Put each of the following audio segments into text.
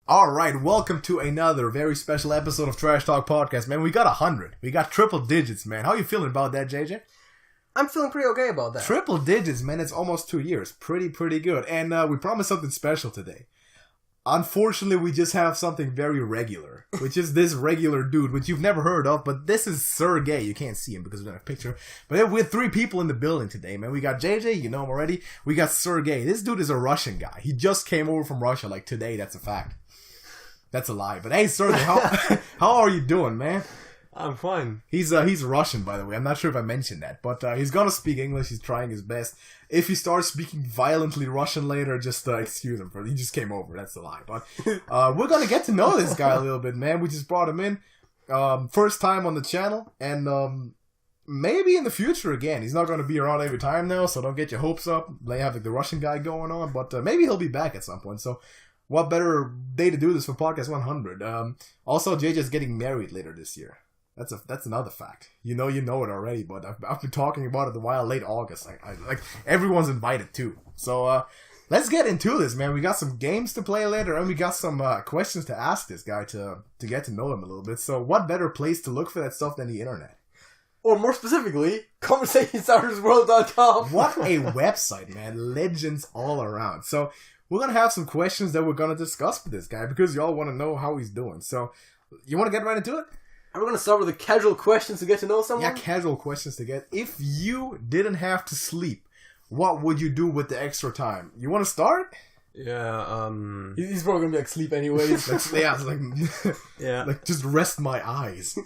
Alright, welcome to another very special episode of Trash Talk Podcast, man. We got 100. We got triple digits, man. How you feeling about that, JJ? I'm feeling pretty okay about that. Triple digits, man. It's almost 2 years. Pretty good. And we promised something special today. Unfortunately, we just have something very regular, which is this regular dude, which you've never heard of, but this is Sergej. You can't see him because we don't have a picture. But we have 3 people in the building today, man. We got JJ, you know him already. We got Sergej. This dude is a Russian guy. He just came over from Russia, like today. That's a fact. That's a lie. But hey, Sergej, how are you doing, man? I'm fine. He's Russian, by the way. I'm not sure if I mentioned that, but he's gonna speak English. He's trying his best. If he starts speaking violently Russian later, just excuse him. He just came over. That's a lie. But we're gonna get to know this guy a little bit, man. We just brought him in. First time on the channel, and maybe in the future again. He's not gonna be around every time now, so don't get your hopes up. They have like the Russian guy going on, but maybe he'll be back at some point. So. What better day to do this for Podcast 100? Also, JJ's getting married later this year. That's another fact. You know it already, but I've been talking about it a while. Late August, like everyone's invited too. So let's get into this, man. We got some games to play later, and we got some questions to ask this guy to get to know him a little bit. So what better place to look for that stuff than the internet? Or more specifically, ConversationStartersWorld.com. What a website, man! Legends all around. So. We're going to have some questions that we're going to discuss with this guy because y'all want to know how he's doing. So, you want to get right into it? Are we going to start with the casual questions to get to know someone? Yeah, casual questions to get. If you didn't have to sleep, what would you do with the extra time? You want to start? Yeah, He's probably going to be like, sleep anyways. Like, just rest my eyes.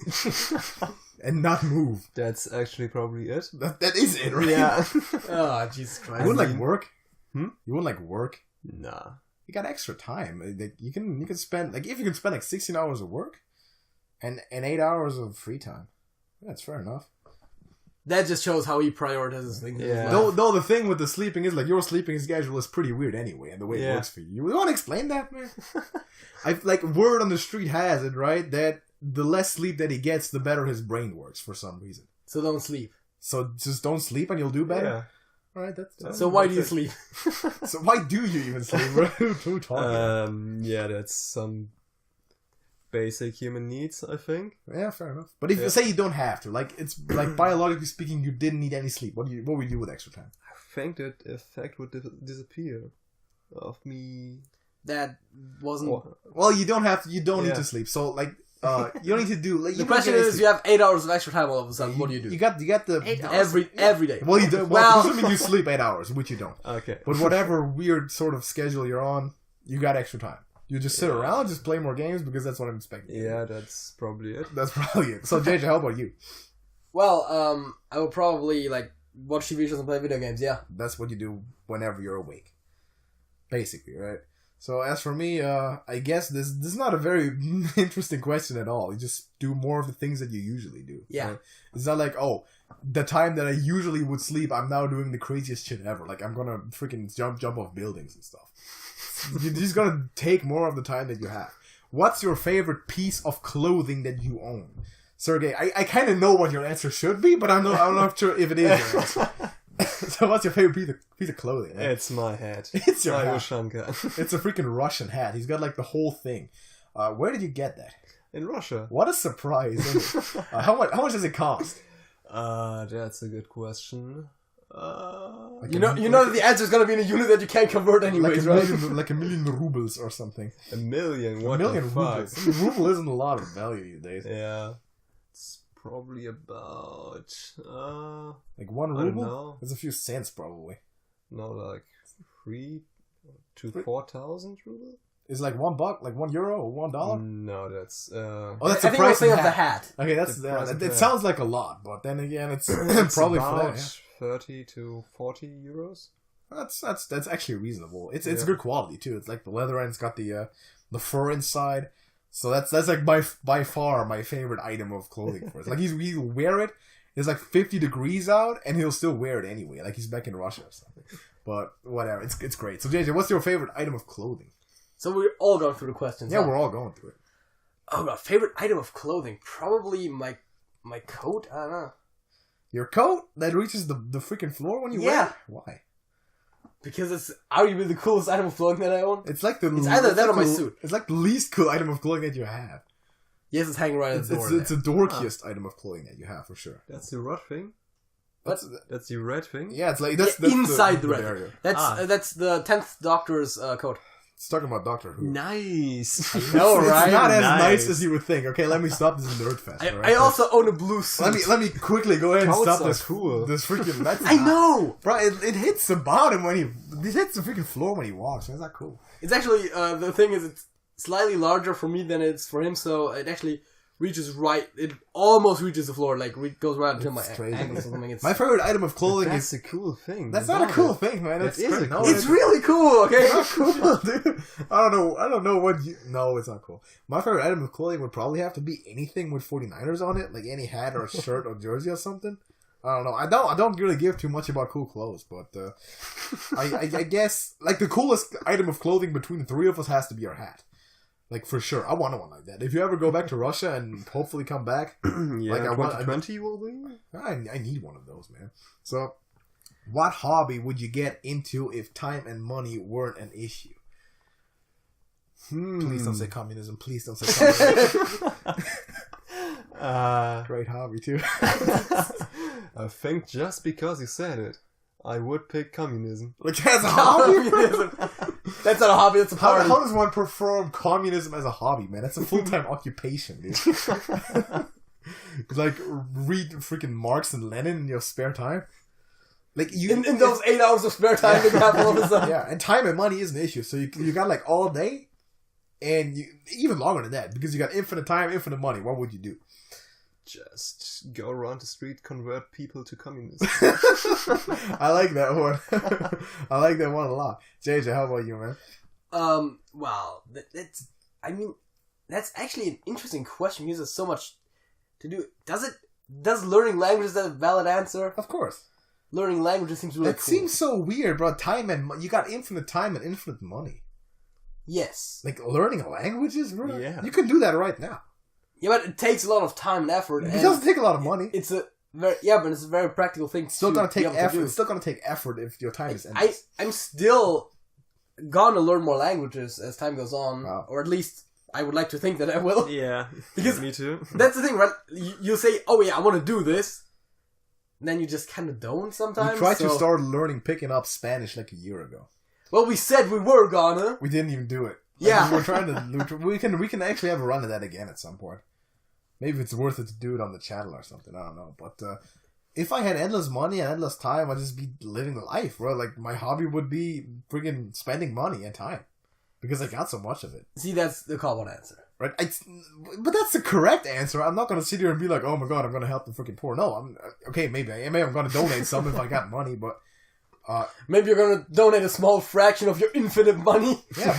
And not move. That's actually probably it. That is it, right? Yeah. Oh, Jesus Christ. You wouldn't like work? You wouldn't like work? Nah. You got extra time. Like, you can spend, like, if you can spend like 16 hours of work and 8 hours of free time. That's fair enough. That just shows how he prioritizes things. Yeah. Though the thing with the sleeping is, like, your sleeping schedule is pretty weird anyway, and the way it works for you. You want to explain that, man? Word on the street has it, right? That the less sleep that he gets, the better his brain works for some reason. So don't sleep. So just don't sleep and you'll do better? Yeah. Alright, that's so why do you sleep? So why do you even sleep? Who talking? Yeah, that's some basic human needs, I think. Yeah, fair enough. But if you say you don't have to, like, it's like biologically speaking, you didn't need any sleep. What would you do with extra time? I think that effect would disappear of me. That wasn't. Well, you don't have to. You don't need to sleep. So like. You don't need to do. Like, the question is, you have 8 hours of extra time all of a sudden. What do you do? You got the 8 hours every day. Well, you do. Well, assuming you sleep 8 hours, which you don't. Okay. But whatever weird sort of schedule you're on, you got extra time. You just sit around, just play more games because that's what I'm expecting. Yeah, that's probably it. That's probably it. So, JJ, how about you? Well, I would probably like watch TV shows and play video games. Yeah. That's what you do whenever you're awake. Basically, right? So as for me, I guess this is not a very interesting question at all. You just do more of the things that you usually do. Yeah. Right? It's not like, oh, the time that I usually would sleep, I'm now doing the craziest shit ever. Like, I'm gonna freaking jump off buildings and stuff. You're just gonna take more of the time that you have. What's your favorite piece of clothing that you own? Sergej, I kind of know what your answer should be, but I'm not sure if it is your answer. So what's your favorite piece of clothing? Right? It's my hat. It's your hat. Ushanka. It's a freaking Russian hat. He's got like the whole thing. Where did you get that? In Russia. What a surprise. How much does it cost? That's a good question. You know that the answer is going to be in a unit that you can't convert anyways, right? Like a million rubles or something. A million? What a million the fuck? rubles. A ruble isn't a lot of value these days. Yeah. It's probably about... like 1 ruble? I don't know. There's a few cents probably. No, like 3 to 4,000 rubles? Is like $1, like €1 or $1? No, that's... that's the price of the hat. Okay, it sounds like a lot, but then again, it's probably about for that. 30 to 40 euros. That's actually reasonable. It's good quality too. It's like the leather and it's got the fur inside. So that's like by far my favorite item of clothing for us. Like he'll wear it. It's like 50 degrees out, and he'll still wear it anyway. Like he's back in Russia or something. But whatever, it's great. So JJ, what's your favorite item of clothing? So we're all going through the questions. Yeah, we're all going through it. Oh god, favorite item of clothing? Probably my coat. I don't know. Your coat that reaches the freaking floor when you wear it? Why? Because it's arguably the coolest item of clothing that I own. It's like the. It's either that or my the- suit. It's like the least cool item of clothing that you have. Yes, it's hanging right at the door. It's the dorkiest item of clothing that you have for sure. That's the red thing? What? That's the red thing? Yeah, it's like Yeah, that's inside the red. area. That's the 10th Doctor's coat. It's talking about Doctor Who. Nice. I know, right? It's not as Nice. nice as you would think. Okay, let me stop this nerd fest. I, alright? I also own a blue suit. let me quickly go ahead and Coats stop are this cool. This freaking. That's I know. bro. It hits the bottom when it hits the freaking floor when he walks. That's not cool. It's actually the thing is it's slightly larger for me than it's for him, so it actually reaches right. It almost reaches the floor, like goes right until my It's crazy. ankles or something. It's My favorite item of clothing That's is. a cool thing. That's I not a love cool it. thing, man. That It's is great. a No, cool it's really cool. Okay. It's not cool, dude. I don't know what you... No, it's not cool. My favorite item of clothing would probably have to be anything with 49ers on it, like any hat or shirt or jersey or something. I don't know. I don't really give too much about cool clothes, but I guess like the coolest item of clothing between the three of us has to be our hat. Like for sure, I want one like that. If you ever go back to Russia and hopefully come back, Yeah, like I want, 2020 will be? I need one of those, man. So, what hobby would you get into if time and money weren't an issue? Please don't say communism. Please don't say communism. Great hobby, too. I think just because you said it, I would pick communism. Like, as a hobby? Communism. That's not a hobby. That's a How party. does one perform communism as a hobby, man? That's a full-time occupation, dude. Like, read freaking Marx and Lenin in your spare time? Like, you... in those 8 hours of spare time that you have all of a sudden. Yeah, and time and money is an issue. So you got, like, all day, and even longer than that, because you got infinite time, infinite money. What would you do? Just go around the street, convert people to communism. I like that one. I like that one a lot. JJ, how about you, man? Well, that's actually an interesting question because there's so much to do. Does learning languages a valid answer? Of course. Learning languages seems really That cool. seems so weird, bro. Time and you got infinite time and infinite money. Yes. Like learning languages, bro. Yeah. You can do that right now. Yeah, but it takes a lot of time and effort. It and doesn't take a lot of money. It's a but it's a very practical thing. It's still to gonna take be able to effort. do. It's still gonna take effort if your time is endless. I'm still gonna learn more languages as time goes on, Wow. or at least I would like to think that I will. Yeah, Because me too. that's the thing, right? You say, "Oh yeah, I want to do this," and then you just kind of don't sometimes. We tried to so- start picking up Spanish like a year ago. Well, we said we were gonna. We didn't even do it. Yeah. we're trying to. We can actually have a run at that again at some point. Maybe it's worth it to do it on the channel or something. I don't know. But if I had endless money and endless time, I'd just be living the life, bro. Like, my hobby would be freaking spending money and time. Because I got so much of it. See, that's the cop-out answer. Right? But that's the correct answer. I'm not going to sit here and be like, oh my god, I'm going to help the freaking poor. No, maybe I'm going to donate some if I got money, but... Maybe you're gonna donate a small fraction of your infinite money. Yeah.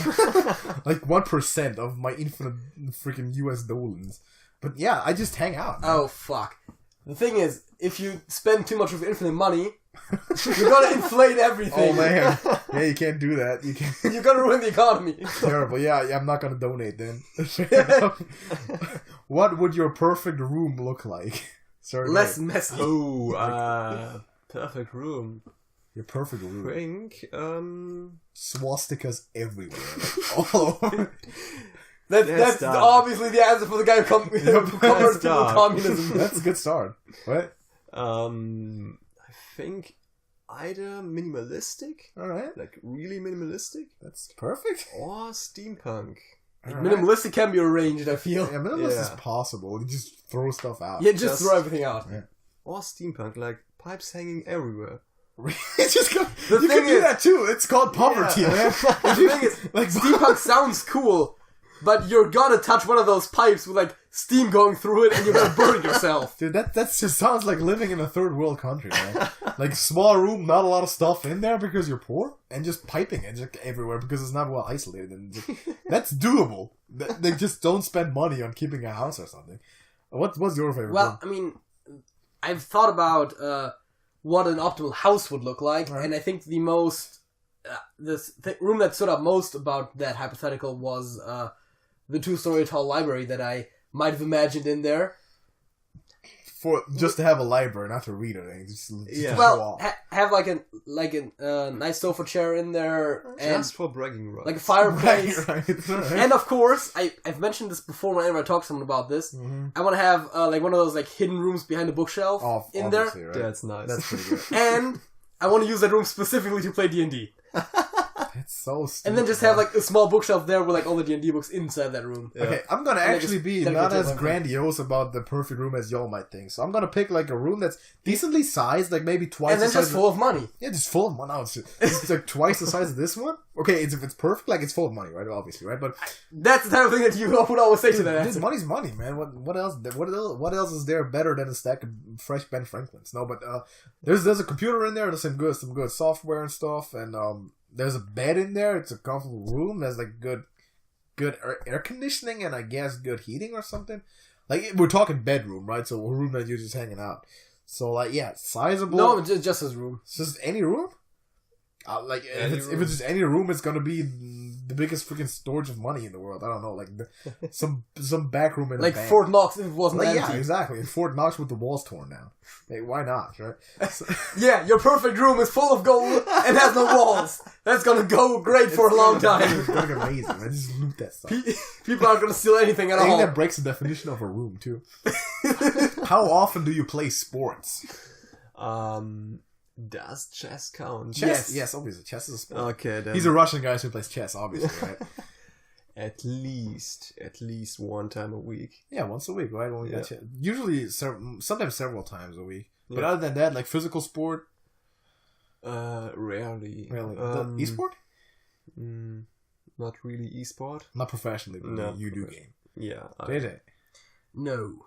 Like 1% of my infinite freaking US dollars. But yeah, I just hang out. Man. Oh, fuck. The thing is, if you spend too much of your infinite money, you're gonna inflate everything. Oh man. Yeah, you can't do that. You can't. You're gonna ruin the economy. Terrible. Yeah, I'm not going to donate then. What would your perfect room look like? Sorry. Less messy. Oh, perfect room. Your perfect room. Think, Swastikas everywhere. Like, all over. That's dumb. obviously the answer for the guy who converts to dumb. communism. That's a good start. What? I think either minimalistic, Alright. like really minimalistic, That's perfect. or steampunk. Alright. Minimalistic can be arranged, I feel. Yeah, minimalist is Yeah. possible. You just throw stuff out. Yeah, just Just- throw everything out. Yeah. Or steampunk, like pipes hanging everywhere. It's just you thing can do is- that too. It's called poverty, man. The thing is, Like, steampunk sounds cool, but you're gonna touch one of those pipes with like steam going through it and you're gonna burn yourself. dude, that just sounds like living in a third world country, man. Like small room, not a lot of stuff in there because you're poor, and just piping it just everywhere because it's not well isolated. And that's doable. They just don't spend money on keeping a house or something. What's your favorite? Well, I mean, I've thought about what an optimal house would look like, Right. and I think the most room that stood out most about that hypothetical was the 2-story tall library that I might have imagined in there. for just to have a library, not to read anything. Just Yeah. Well, have like a nice sofa chair in there, and Just for bragging rights. like a fireplace. right. And of course, I've mentioned this before whenever I talk to someone about this. Mm-hmm. I want to have like one of those like hidden rooms behind the bookshelf in there, Right? That's nice. That's pretty good. and I want to use that room specifically to play D&D. It's so stupid. And then just have like a small bookshelf there with like all the D&D books inside that room. Yeah. Okay, I'm gonna And actually just be dedicate not to as one thing. grandiose about the perfect room as y'all might think. So I'm gonna pick like a room that's decently sized, like maybe twice And then the size just full of money. Yeah, just full of money. No, it's like twice the size of this one. Okay, if it's perfect, like it's full of money, right? Obviously, right? But That's the type of thing that you would always say to that dude, answer. money's money, man. What else? What else is there better than a stack of fresh Ben Franklins? No, but there's a computer in there. There's some good software and stuff, and there's a bed in there. It's a comfortable room. There's like good air conditioning and I guess good heating or something. Like we're talking bedroom, right? So a room that you're just hanging out. So like yeah, sizable. No, it's just his room. It's just any room. Like if it's just any room, it's gonna be the biggest freaking storage of money in the world. I don't know, like some back room in Like a bank. Fort Knox if it wasn't Like, empty. yeah, exactly. In Fort Knox with the walls torn down. Hey, why not, right? So, Yeah, your perfect room is full of gold and has no walls. That's gonna go great for a long It's time. gonna be amazing. Man. Just loot that stuff. People aren't gonna steal anything at I think all. that breaks the definition of a room too. How often do you play sports? Does chess count? Chess, yes, obviously. Chess is a sport. Okay, then. He's a Russian guy who plays chess, obviously, right? At least one time a week. Yeah, once a week, right? When we got chess. Usually, sometimes several times a week. But Yeah. other than that, like physical sport, Rarely. really, esport, Not really esport. not professionally, but No, you do game. Yeah. JJ. No.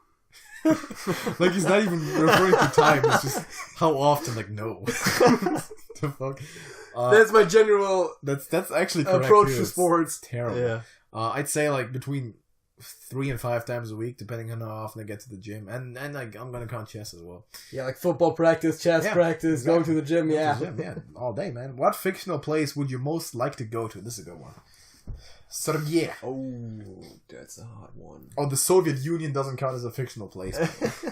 Like he's not even referring to time. It's just how often. Like no. The fuck. That's my general That's actually correct. approach too. to It's sports. terrible. Yeah. I'd say like between 3 and 5 times a week, depending on how often I get to the gym, and like I'm gonna count chess as well. Yeah, like football practice, chess Yeah, practice, exactly. going to the gym, Go to yeah. the gym, yeah, all day, man. What fictional place would you most like to go to? This is a good one. Sergej. Oh, that's a hard one. Oh, the Soviet Union doesn't count as a fictional place. It's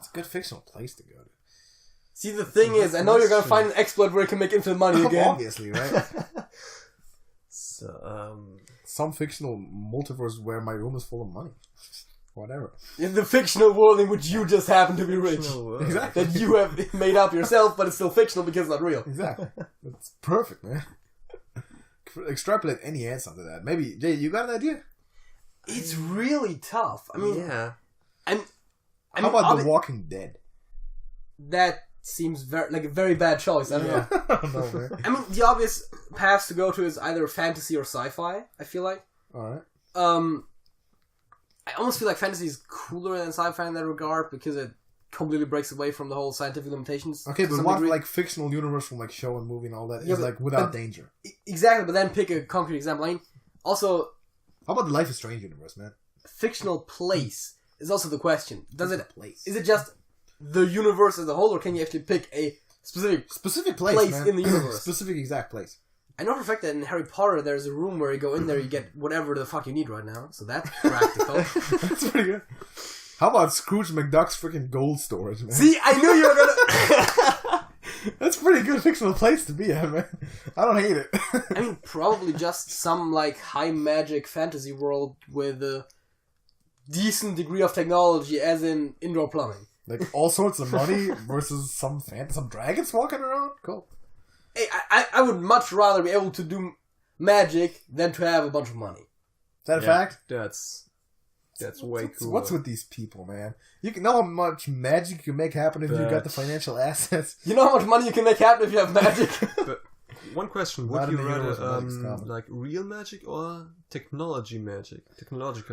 a good fictional place to go to. See, the thing is, I know you're gonna find an exploit where you can make infinite money again. Obviously, right? So, Some fictional multiverse where my room is full of money. Whatever. In the fictional world in which you just happen to be rich. Exactly. That you have made up yourself, but it's still fictional because it's not real. Exactly. It's perfect, man. Extrapolate any answer to that. Maybe, Jay, you got an idea? It's really tough. I mean, yeah. I mean, How about The Walking Dead? that seems like a very bad choice. I don't know. I don't know, man. I mean, the obvious paths to go to is either fantasy or sci-fi, I feel like. Alright. I almost feel like fantasy is cooler than sci-fi in that regard because it completely breaks away from the whole scientific limitations. Okay, to but some what degree. like fictional universe from like show and movie and all that Yeah, is but- like without but- danger? Exactly, but then pick a concrete example. I mean, also, How about the Life is Strange universe, man? fictional place is also the question. Does What's it? the place? Is it just the universe as a whole, or can you actually pick a Specific place, place man. in the universe? Specific exact place. I know for a fact that in Harry Potter there's a room where you go in there, you get whatever the fuck you need right now. So that's practical. That's pretty good. How about Scrooge McDuck's freaking gold storage, man? See, I knew you were gonna. That's a pretty good fictional place to be at, man. I don't hate it. I mean, probably just some like high magic fantasy world with a decent degree of technology, as in indoor plumbing. Like all sorts of money versus some dragons walking around. Cool. Hey, I would much rather be able to do magic than to have a bunch of money. Is that a fact? That's way cool. What's with these people, man? You can know how much magic you can make happen if you got the financial assets. You know how much money you can make happen if you have magic? But one question: Not would you in the universe where magic's rather common. like real magic or technological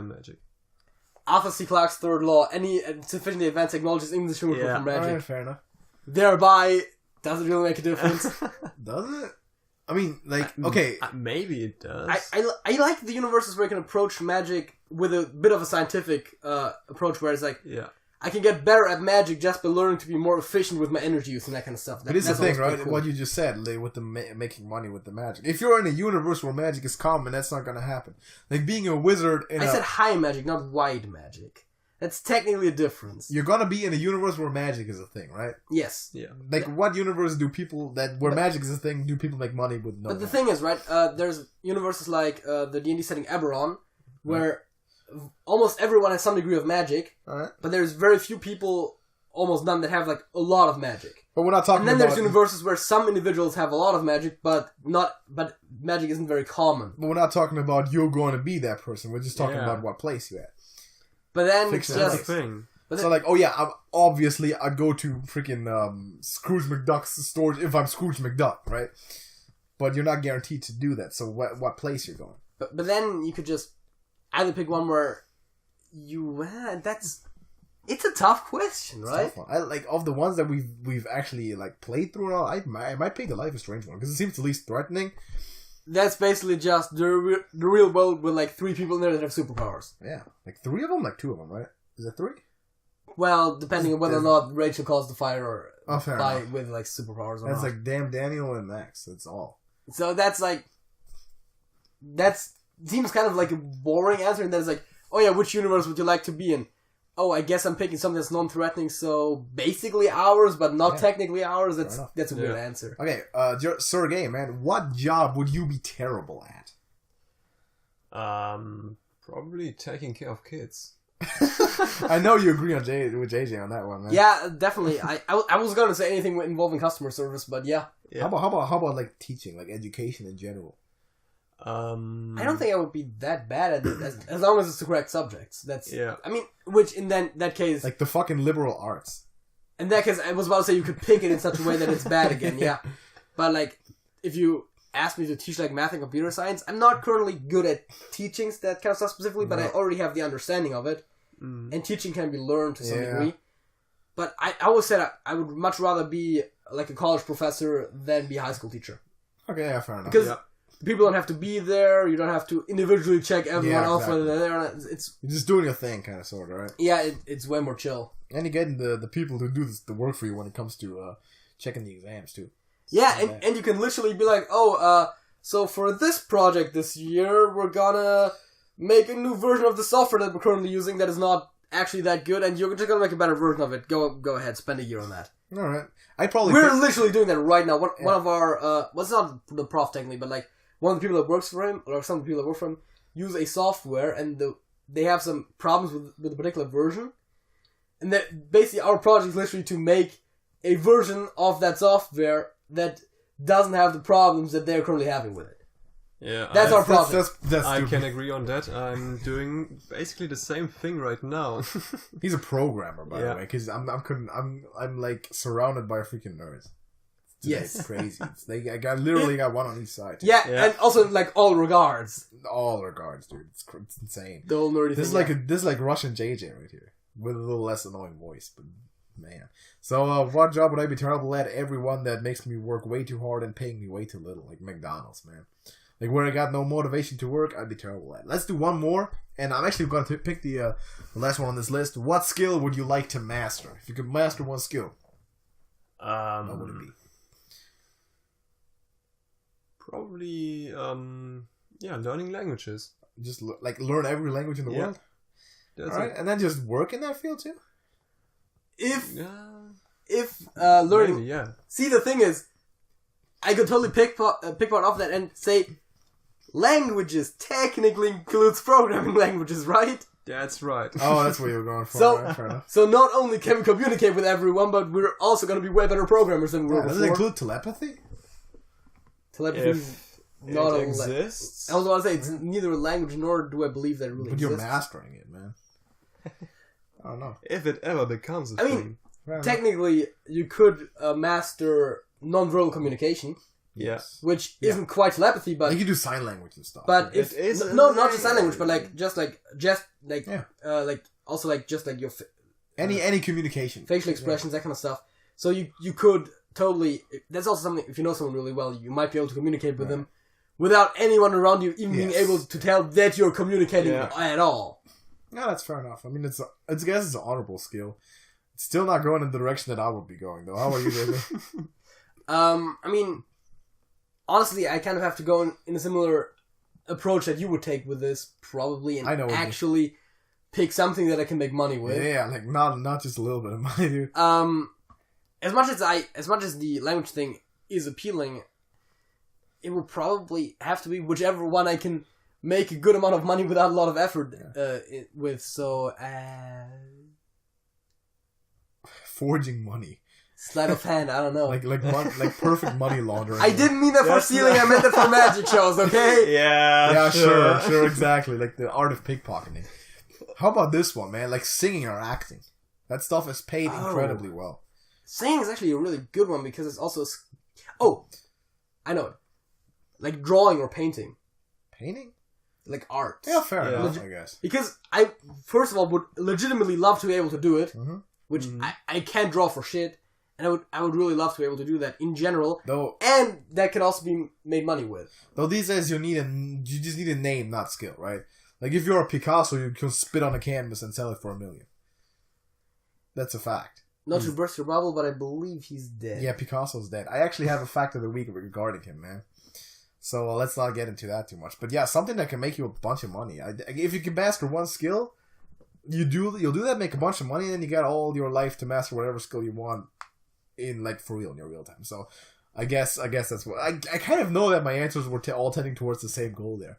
magic? Arthur C. Clarke's third law: any sufficiently advanced technology is indistinguishable Yeah. from magic. Alright, fair enough. Thereby, does it really make a difference? Does it? I mean, like, okay. Maybe it does. I like the universes where you can approach magic with a bit of a scientific approach, where it's like, yeah. I can get better at magic just by learning to be more efficient with my energy use and that kind of stuff. But it's the thing, right? Cool. What you just said, like, with the making money with the magic. If you're in a universe where magic is common, that's not gonna happen. Like being a wizard in I said high magic, not wide magic. That's technically a difference. You're gonna be in a universe where magic is a thing, right? Yes. Yeah. Like, what universe do people where magic is a thing? Do people make money with no? But the thing is, right? There's universes like the D&D setting Eberron, where almost everyone has some degree of magic, but there's very few people, almost none, that have like a lot of magic. But we're not talking. And then there's universes where some individuals have a lot of magic, but magic isn't very common. But we're not talking about you're going to be that person. We're just talking about what place you're at. But then it's just a thing. So like, oh yeah, I go to freaking Scrooge McDuck's store if I'm Scrooge McDuck, right? But you're not guaranteed to do that. So what place you're going? But then you could just either pick one where you it's a tough question, right? Tough one. Like of the ones that we've actually like played through, I might pick the Life is Strange one because it seems the least threatening. That's basically just the real world with like 3 people in there that have superpowers. Yeah, like 3 of them, like 2 of them, right? Is it 3? Well, depending on whether or not Rachel calls the fire or enough. with like superpowers or that's not. like damn Daniel and Max. That's all. So that's seems kind of like a boring answer, and then it's like, oh yeah, which universe would you like to be in? Oh, I guess I'm picking something that's non-threatening, so basically ours, but not technically ours. That's a weird answer. Okay, Sergej, man, what job would you be terrible at? Probably taking care of kids. I know you agree with JJ on that one, man. Yeah, definitely. I was gonna say anything involving customer service, but yeah. How about like teaching, like education in general? I don't think I would be that bad at it, as long as it's the correct subjects. I mean, which in that case, like the fucking liberal arts. In that case, I was about to say you could pick it in such a way that it's bad again. Yeah, but like if you ask me to teach like math and computer science, I'm not currently good at teaching that kind of stuff specifically, but I already have the understanding of it, and teaching can be learned to some degree. But I always said I would much rather be like a college professor than be a high school teacher. Okay, yeah, fair enough. Because people don't have to be there. You don't have to individually check everyone else whether they're there or not. You're just doing a thing, kind of, sort of, right? Yeah, it's way more chill. And you're getting the people to do the work for you when it comes to checking the exams, too. Yeah, and you can literally be like, so for this project this year, we're gonna make a new version of the software that we're currently using that is not actually that good, and you're just gonna make a better version of it. Go ahead, spend a year on that. Alright. We're literally doing that right now. One of our, it's not the prof technically, but like, one of the people that works for him, or some of the people that work for him, use a software, and they have some problems with a particular version. And that basically our project is literally to make a version of that software that doesn't have the problems that they're currently having with it. Yeah, that's our project. That's I can agree on that. I'm doing basically the same thing right now. He's a programmer, by the way, because I'm like surrounded by freaking nerds. It's crazy. I literally got one on each side. Yeah, and also like all regards. All regards, dude. It's insane. The whole nerdy thing. This is like Russian JJ right here with a little less annoying voice, but man. So what job would I be terrible at? Everyone that makes me work way too hard and paying me way too little, like McDonald's, man. Like where I got no motivation to work, I'd be terrible at. Let's do one more, and I'm actually going to pick the last one on this list. What skill would you like to master? If you could master one skill, what would it be? Probably, learning languages. Just learn every language in the world. Alright, and then just work in that field too. If learning, maybe, see, the thing is, I could totally pick part off that and say, languages technically includes programming languages, right? That's right. Oh, that's what you were going for. So not only can we communicate with everyone, but we're also going to be way better programmers than we were before. Does it include telepathy? Telepathy not exists. I was about to say it's neither a language nor do I believe that it really exists. But you're mastering it, man. I don't know. If it ever becomes a thing. I mean, technically, you could master non-verbal communication. Yes. Which isn't quite telepathy, but... You can do sign language and stuff. But if... not just sign language, but your... Any communication. Facial expressions, that kind of stuff. So you could totally... That's also something, if you know someone really well, you might be able to communicate with them without anyone around you even being able to tell that you're communicating at all. Yeah, that's fair enough. I mean, I guess it's an honorable skill. It's still not going in the direction that I would be going, though. How about you, David? I mean, honestly, I kind of have to go in a similar approach that you would take with this, probably, and actually pick something that I can make money with. Yeah, like not just a little bit of money, dude. As much as the language thing is appealing, it would probably have to be whichever one I can make a good amount of money without a lot of effort with. So, forging money. Sleight of hand, I don't know. Like perfect money laundering. I didn't mean that for stealing, I meant it for magic shows, okay? Yeah, sure, exactly. Like the art of pickpocketing. How about this one, man? Like singing or acting. That stuff is paid incredibly well. Singing is actually a really good one because it's also... Oh, I know it. Like drawing or painting. Painting? Like art. Yeah, fair enough, I guess. Because I, first of all, would legitimately love to be able to do it, which I can't draw for shit. And I would really love to be able to do that in general. And that can also be made money with. Though these days you just need a name, not skill, right? Like if you're a Picasso, you can spit on a canvas and sell it for $1 million. That's a fact. Not to burst your bubble, but I believe he's dead. Yeah, Picasso's dead. I actually have a fact of the week regarding him, man. So let's not get into that too much. But yeah, something that can make you a bunch of money. If you can master one skill, you'll do that, make a bunch of money, and then you got all your life to master whatever skill you want in like for real in your real time. So I guess that's what I kind of know that my answers were all tending towards the same goal there.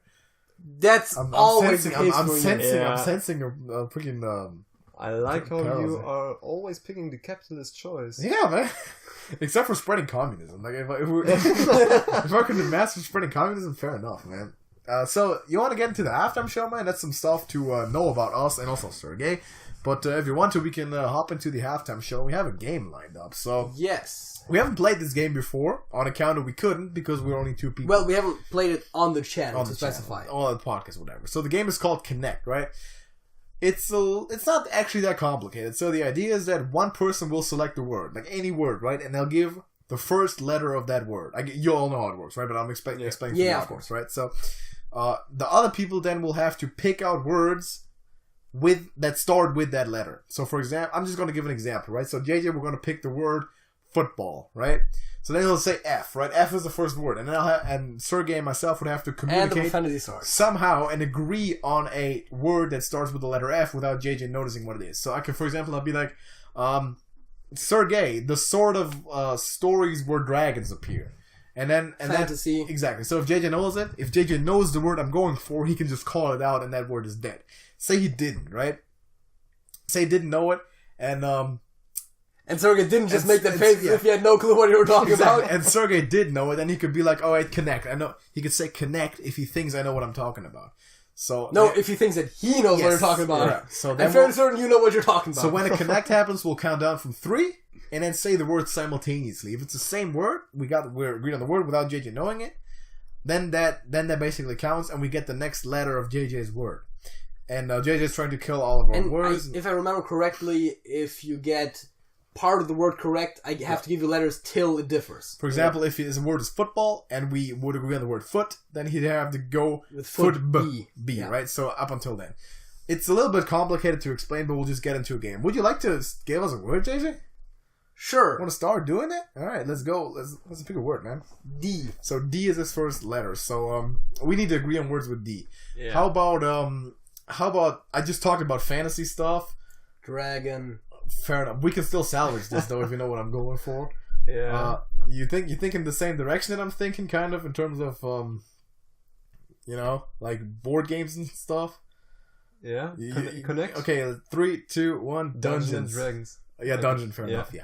That's always the case I'm for sensing, you. I'm sensing a freaking. I like how you are always picking the capitalist choice. Yeah, man. Except for spreading communism. Like if I could master spreading communism, fair enough, man. So you want to get into the halftime show, man? That's some stuff to know about us and also Sergej. But if you want to, we can hop into the halftime show. We have a game lined up. So yes, we haven't played this game before on account of we couldn't because we're only 2 people. Well, we haven't played it on the channel to specify. On the podcast, whatever. So the game is called Connect, right? It's not actually that complicated. So the idea is that one person will select a word, like any word, right? And they'll give the first letter of that word. You all know how it works, right? But I'm explaining of course, right? So the other people then will have to pick out words that start with that letter. So for example, I'm just going to give an example, right? So JJ, we're going to pick the word football, right? So then he'll say F, right? F is the first word, and then and Sergej and myself would have to communicate somehow and agree on a word that starts with the letter F without JJ noticing what it is. So I could, for example, I'll be like, Sergej, the sort of stories where dragons appear, and fantasy. Exactly. So if JJ knows it, if JJ knows the word I'm going for, he can just call it out, and that word is dead. Say he didn't, right? Say he didn't know it, and Sergej didn't just make that face if he had no clue what you were talking about. And Sergej did know it, and he could be like, "Oh, wait, connect." I know he could say "connect" if he thinks I know what I'm talking about. So if he thinks that he knows what you're talking about. Yeah. So I'm fairly certain you know what you're talking about. So when a connect happens, we'll count down from 3, and then say the word simultaneously. If it's the same word, we're agreed on the word without JJ knowing it. Then that basically counts, and we get the next letter of JJ's word. And JJ's trying to kill all of our words. If I remember correctly, if you get part of the word correct, I have to give you letters till it differs. For example, if his word is football and we would agree on the word foot, then he'd have to go with foot B, right? So up until then. It's a little bit complicated to explain, but we'll just get into a game. Would you like to give us a word, JJ? Sure. Want to start doing it? Alright, let's go. Let's pick a word, man. D. So D is his first letter. So we need to agree on words with D. Yeah. How about I just talked about fantasy stuff. Dragon. Fair enough. We can still salvage this though if you know what I'm going for. Yeah. You think in the same direction that I'm thinking, kind of in terms of like board games and stuff. Yeah. Connect. Okay, 3, 2, 1. Dungeons and Dragons. Yeah, dungeon. Fair enough. Yeah.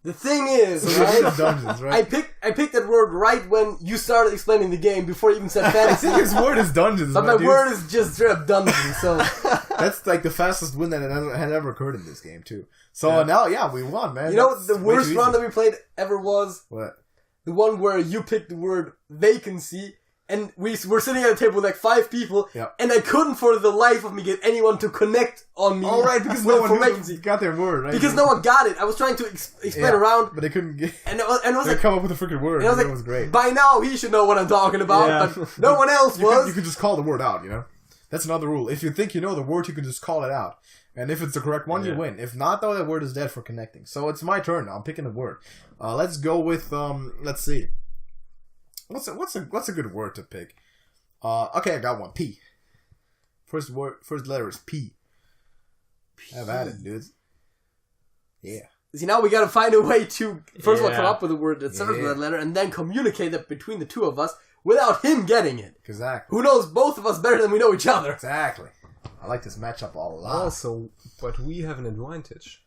The thing is, right? Dungeons, right? I picked that word right when you started explaining the game before you even said fantasy. His word is dungeons, but my word is just straight up dungeons. So that's like the fastest win that had ever occurred in this game too. So now, we won, man. You know what the worst round that we played ever was? What? The one where you picked the word vacancy. And we were sitting at a table with like 5 people, and I couldn't for the life of me get anyone to connect on me. All right, because no one got their word, right? Because no one got it. I was trying to explain around, but they couldn't get. And it was they come up with a freaking word. And it was great. By now he should know what I'm talking about, but no one else was. You could just call the word out, you know. That's another rule. If you think you know the word, you can just call it out. And if it's the correct one, you win. If not, though, that word is dead for connecting. So it's my turn now. I'm picking a word. Let's go with, let's see. What's a good word to pick? Okay, I got one. P. First letter is P. Have at it, dude. Yeah. See, now we gotta find a way to, first of all, come up with a word that starts with that letter, and then communicate that between the two of us without him getting it. Exactly. Who knows both of us better than we know each other? Exactly. I like this matchup a lot. Also, but we have an advantage.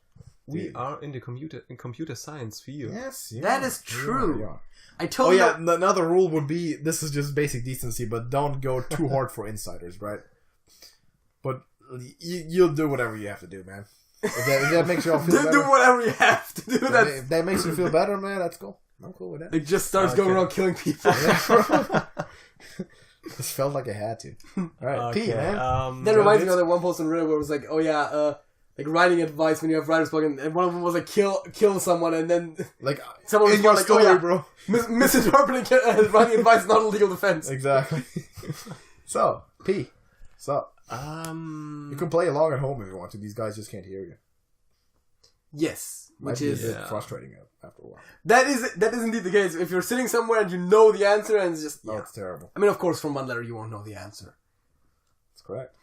We are in the computer science field. Yes, that is true. We are. I told you. Another rule would be, this is just basic decency, but don't go too hard for insiders, right? But you'll do whatever you have to do, man. If that makes you all feel better. Do whatever you have to do. If that makes you feel better, man, that's cool. I'm cool with that. It just starts going around killing people. This felt like I had to. Alright, P, man. That reminds me of that one post on Reddit where it was like, like writing advice when you have writer's block, and one of them was like, kill someone, and then like someone was like, story, bro. Misinterpreting writing advice is not a legal defense. Exactly. So, P. So, you can play along at home if you want to. These guys just can't hear you. Yes, which Might be is a bit frustrating after a while. That is indeed the case. If you're sitting somewhere and you know the answer, and it's just it's terrible. I mean, of course, from one letter you won't know the answer. That's correct.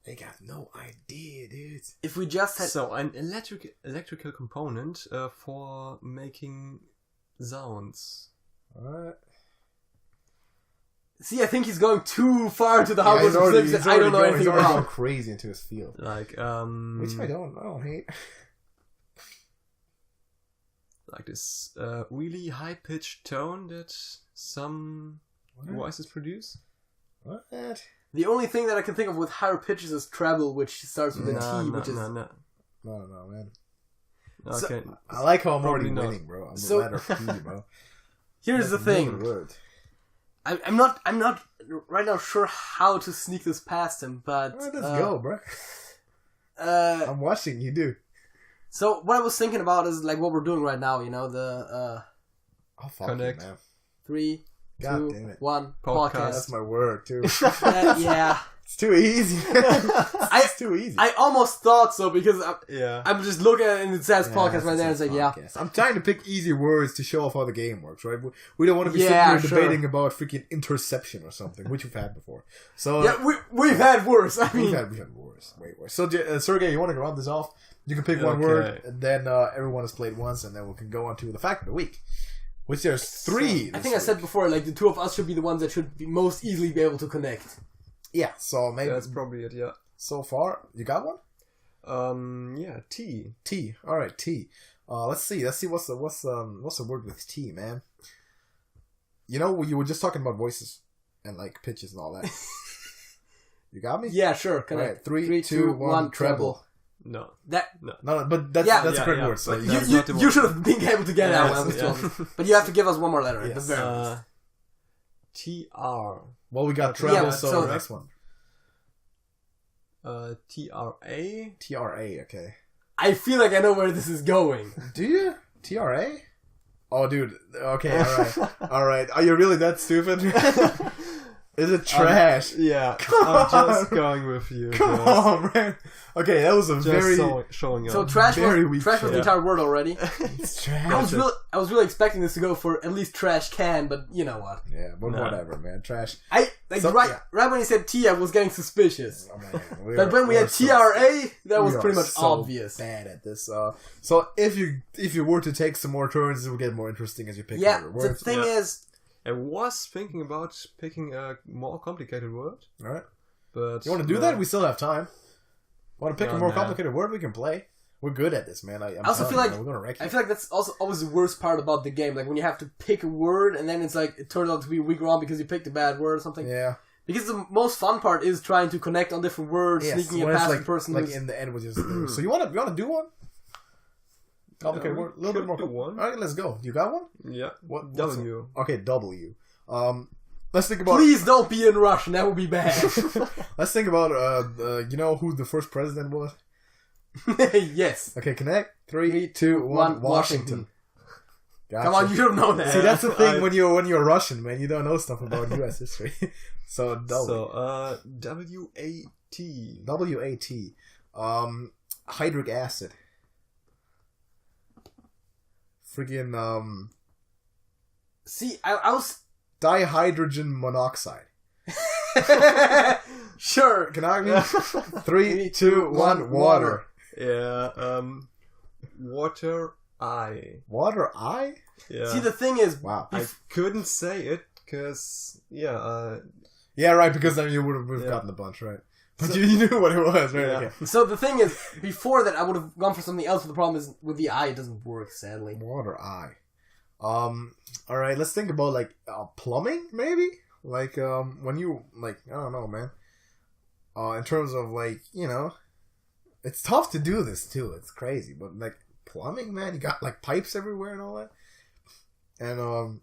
They got no idea, dude. If we just had an electrical component for making sounds. Alright. See, I think he's going too far into the hardware specifics that I don't know anything about. He's going crazy into his field. Like, which I don't hate. Like this really high-pitched tone that some voices produce. What? The only thing that I can think of with higher pitches is treble, which starts with a T, which is... No, man. Okay. So, I like how I'm already not. winning, bro. I'm the letter P, bro. Here's the thing. I'm not right now sure how to sneak this past him, but... Let's go, bro. I'm watching you do. So, what I was thinking about is like what we're doing right now, you know, the... Oh, fuck Connect. you, man. 3, God 2, damn it. 1, Podcast. That's my word, too. yeah. It's too easy. It's too easy. I almost thought so because Yeah. I'm just looking at it and it says podcast right there and it's like, yeah. I'm trying to pick easy words to show off how the game works, right? We don't want to be Yeah, sitting here debating about freaking interception or something, which we've had before. So Yeah, we've had worse. I mean, we've had worse, way worse. So Sergej, you want to round this off? You can pick one word, and then everyone has played once, and then we can go on to the fact of the week. Which there's 3. I think I said before, like the two of us should be the ones that should be most easily be able to connect. Yeah, so maybe That's probably it, yeah. so far. You got one? Yeah, T. T. Alright, T. Let's see what's the word with T, man. You know, you were just talking about voices and like pitches and all that. You got me? Yeah, sure. Connect. Alright, 3, 2, 1, treble. No. No, but that's a correct word. So you should have been able to get that one. But you have to give us one more letter. Yes. At the very least. TR. Well, we got treble, Yeah, so so the next one. TRA. TRA, okay. I feel like I know where this is going. Do you? TRA? Oh, dude. Okay, alright. Are you really that stupid? Is it trash? Yeah. I'm just going with you. Come on, man. Okay, that was a very... showing up. So trash Very was weak the show. entire word already. It's trash. I was really expecting this to go for at least trash can, but you know what? Yeah, but whatever, man. Trash. Right when he said T, I was getting suspicious. Oh, man. But when we had TRA, that was pretty much obvious. Bad at this. So if you were to take some more turns, it will get more interesting as you pick more words. The thing is, I was thinking about picking a more complicated word. Alright. But you want to do that? We still have time. Want to pick a more complicated word? We can play. We're good at this, man. I also feel like we're gonna wreck you. I feel like that's also always the worst part about the game. Like when you have to pick a word and then it's like it turns out to be a weak wrong because you picked a bad word or something. Yeah. Because the most fun part is trying to connect on different words, sneaking it past the person. Like in the end, which is so you want to do one? Complicated word, a little bit more. One. All right, let's go. You got one? Yeah. What? W. Okay, W. Let's think about. Please don't be in Russian. That would be bad. Let's think about. You know who the first president was? Yes. Okay, connect. 3, 2, 1. Washington. Gotcha. Come on, you don't know that. See, that's the thing when you're Russian, man. You don't know stuff about U.S. history. So, W-A-T. W-A-T. Hydric acid. Freaking, See, I was... dihydrogen monoxide. Sure. Can I? 3, 2, 1, water. Yeah, water eye. Water eye? Yeah. See, the thing is... Wow. I couldn't say it, because, Yeah, right, because then you would have gotten a bunch, right? But So, you knew what it was, right? Yeah. Okay. So the thing is, before that, I would have gone for something else, but the problem is, with the eye, it doesn't work, sadly. Water eye. Alright, let's think about, like, plumbing, maybe? Like, when you, like, I don't know, man. In terms of, like, you know, it's tough to do this, too. It's crazy. But, like, plumbing, man, you got, like, pipes everywhere and all that. And,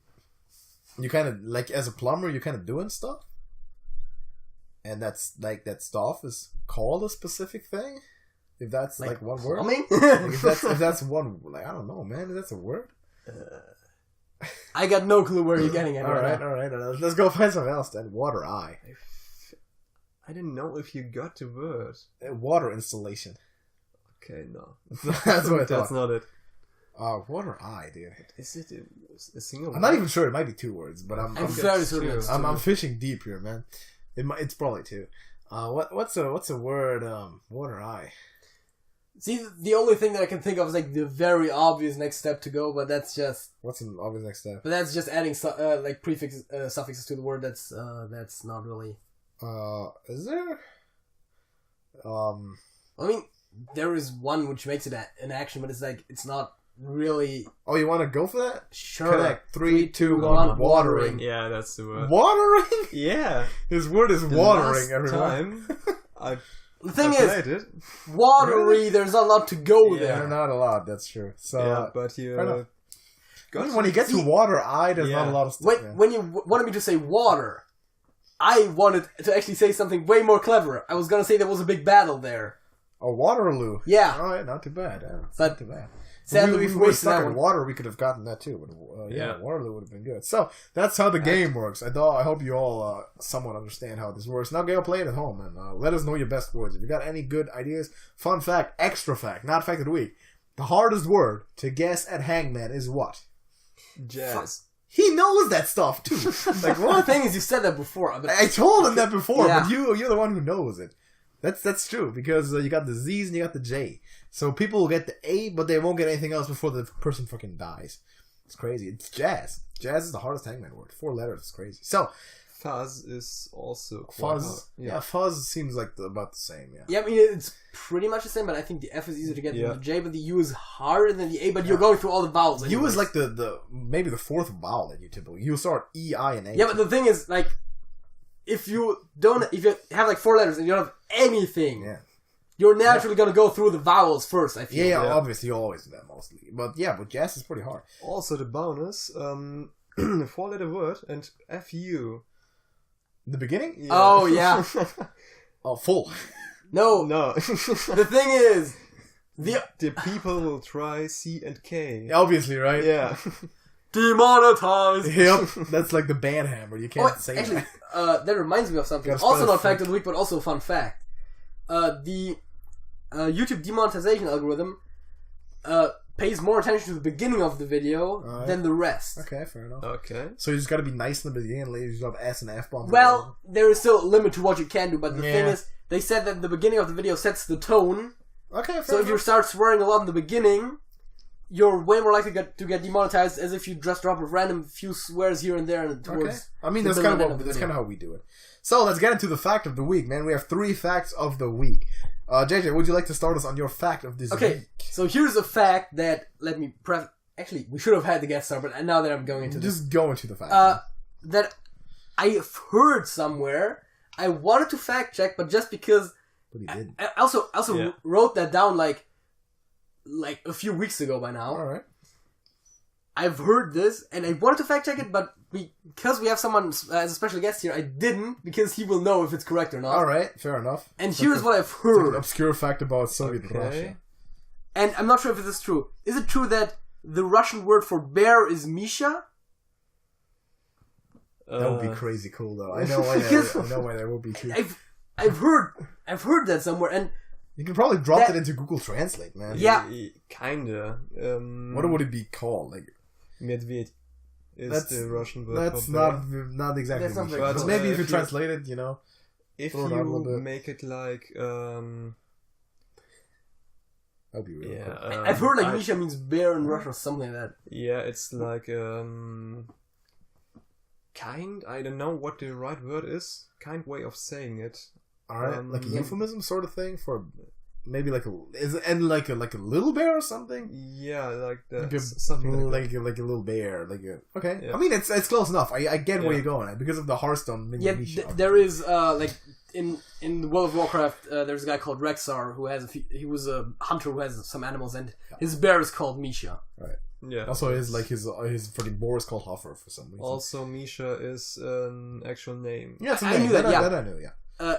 you kind of, like, as a plumber, you're kind of doing stuff. And that's, like, that stuff is called a specific thing. If that's, like one word. Plumbing? Like, if that's one, like, I don't know, man. If that's a word. I got no clue where you're getting at. Alright. Let's go find something else then. Water eye. I didn't know if you got the word. Water installation. Okay, no. That's what I thought. That's not it. Water eye, dude. Is it a single I'm not even sure. It might be 2 words, but I'm very certain it's I'm fishing deep here, man. It's probably 2. What's a word? Water eye. See, the only thing that I can think of is like the very obvious next step to go, but that's just... What's an obvious next step? But that's just adding like prefixes, suffixes to the word. That's not really... Is there? I mean, there is one which makes it an action, but it's like, it's not really... Oh, you want to go for that? Sure. Connect. 3, 2, 1. Watering. Yeah, that's the word. Watering? Yeah. His word is watering, everyone. The thing is, watery, Really? there's not a lot to go Yeah. there. They're not allowed, that's true. So, Yeah, but you... when you get to water eye, there's not a lot of stuff. When you wanted me to say water, I wanted to actually say something way more clever. I was gonna say there was a big battle there. Oh, Waterloo. Yeah. Alright, not too bad. But not too bad. sadly, If we we were wasted stuck that in one. water, we could have gotten that too. But, Yeah. Waterloo would have been good. So, that's how the game works. I hope you all somewhat understand how this works. Now go play it at home and let us know your best words. If you got any good ideas, fun fact, extra fact, not fact of the week. The hardest word to guess at Hangman is what? Jazz. He knows that stuff too. Like The what? thing is, you said that before. But I told him that before, Yeah. but you're the one who knows it. That's true because you got the Z's and you got the J. So people will get the A, but they won't get anything else before the person fucking dies. It's crazy. It's jazz. Jazz is the hardest Hangman word. 4 letters. It's crazy. So Fuzz is also quite fuzz. hard. Yeah, fuzz seems like about the same. Yeah. yeah, I mean, it's pretty much the same, but I think the F is easier to get Yeah. than the J, but the U is harder than the A, but you're going through all the vowels. U anyways. is like the maybe the 4th vowel that you typically. You start E, I, and A. Yeah, but the thing is, like, if you have like 4 letters and you don't have anything, Yeah. you're naturally gonna go through the vowels first, I feel. Yeah, Yeah. obviously you always do that mostly. But jazz is pretty hard. Also, the bonus, 4-letter word and FU. The beginning? Yeah. Oh, yeah. Oh, full. No, No. the thing is, The people will try C and K. Obviously, right? Yeah. demonetized. Yep. That's like the band hammer. You can't say actually, that. that reminds me of something. Gotta Also spell not it fact of the week, but also a fun fact. The YouTube demonetization algorithm pays more attention to the beginning of the video than the rest. Okay, fair enough. Okay. So you just gotta be nice in the beginning and later you just have S and F bombs. Well, there is still a limit to what you can do, but the thing Yeah. is, they said that the beginning of the video sets the tone. Okay, fair So if you enough. start swearing a lot in the beginning, you're way more likely to get demonetized as if you just drop a random few swears here and there and towards. Okay. I mean, the that's middle kind and end of the that's video. kind of how we do it. So let's get into the fact of the week, man. We have 3 facts of the week. JJ, would you like to start us on your fact of this Okay, week? so here's a fact that let me actually, we should have had the guest star, but now that I'm going into this, Just go into the fact. that I've heard somewhere. I wanted to fact check, but just because but he didn't. I also Yeah. wrote that down like a few weeks ago by now. All right. I've heard this, and I wanted to fact check it, but because we have someone as a special guest here, I didn't, because he will know if it's correct or not. All right. Fair enough. And It's here's like what I've It's heard. like an obscure fact about Soviet Okay. Russia. And I'm not sure if this is true. Is it true that the Russian word for bear is Misha. That would be crazy cool, though. I know why that would be too. I've heard that somewhere, and you can probably drop that into Google Translate, man. Yeah, kinda. What would it be called? Like Medved is the Russian word. That's not exactly. That's not but maybe if you translate it, if you make it like that'd be really cool. I've heard like Misha means bear in Russian or something like that. Yeah, it's like kind. I don't know what the right word is. Kind way of saying it. Alright, like a euphemism sort of thing for maybe like a little bear or something. Yeah, like that. Something like a little bear. Okay. Yeah. I mean, it's close enough. I get where you're going at because of the Hearthstone. There is like in World of Warcraft, there's a guy called Rexar he was a hunter who has some animals, and his bear is called Misha. Right. Yeah. Also, his freaking boar is called Hoffer for some reason. Also, Misha is an actual name. Yeah, it's a name. I knew that. That I knew. Yeah.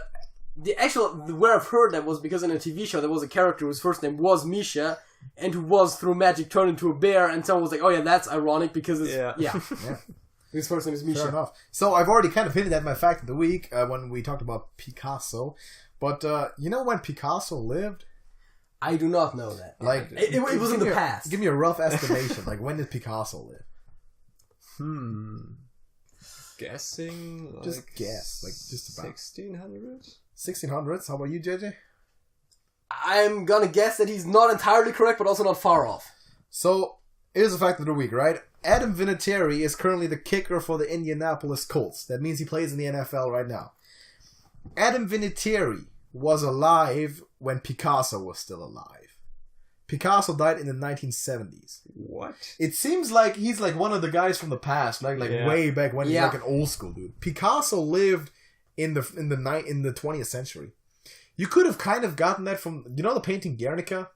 Where I've heard that was because in a TV show there was a character whose first name was Misha, and who was through magic turned into a bear, and someone was like, "Oh yeah, that's ironic because it's yeah." His first name is Misha. Fair enough. So I've already kind of hinted at my fact of the week when we talked about Picasso, but you know when Picasso lived? I do not know that. Like it was in the past. Give me a rough estimation. Like when did Picasso live? Guessing. Like just guess. Like just about 1600s. 1600s. How about you, JJ? I'm gonna guess that he's not entirely correct, but also not far off. So here's the fact of the week, right? Adam Vinatieri is currently the kicker for the Indianapolis Colts. That means he plays in the NFL right now. Adam Vinatieri was alive when Picasso was still alive. Picasso died in the 1970s. What? It seems like he's like one of the guys from the past, like way back when he's like an old school dude. Picasso lived in the 20th century. You could have kind of gotten that from the painting Guernica.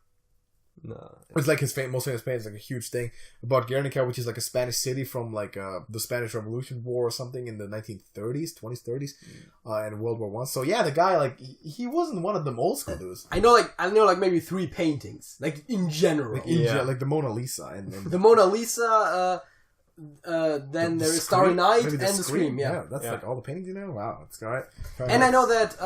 No, it's like his most famous painting, like a huge thing about Guernica, which is like a Spanish city from like the Spanish Revolution War or something in the 1930s, 20s, 30s, and World War One. So yeah, the guy like he wasn't one of them old school dudes. I know like maybe 3 paintings, like in general, like the Mona Lisa and the Mona Lisa. Then there is Starry Night and the Scream. Yeah, that's like all the paintings you know. Wow, that's alright. And I know that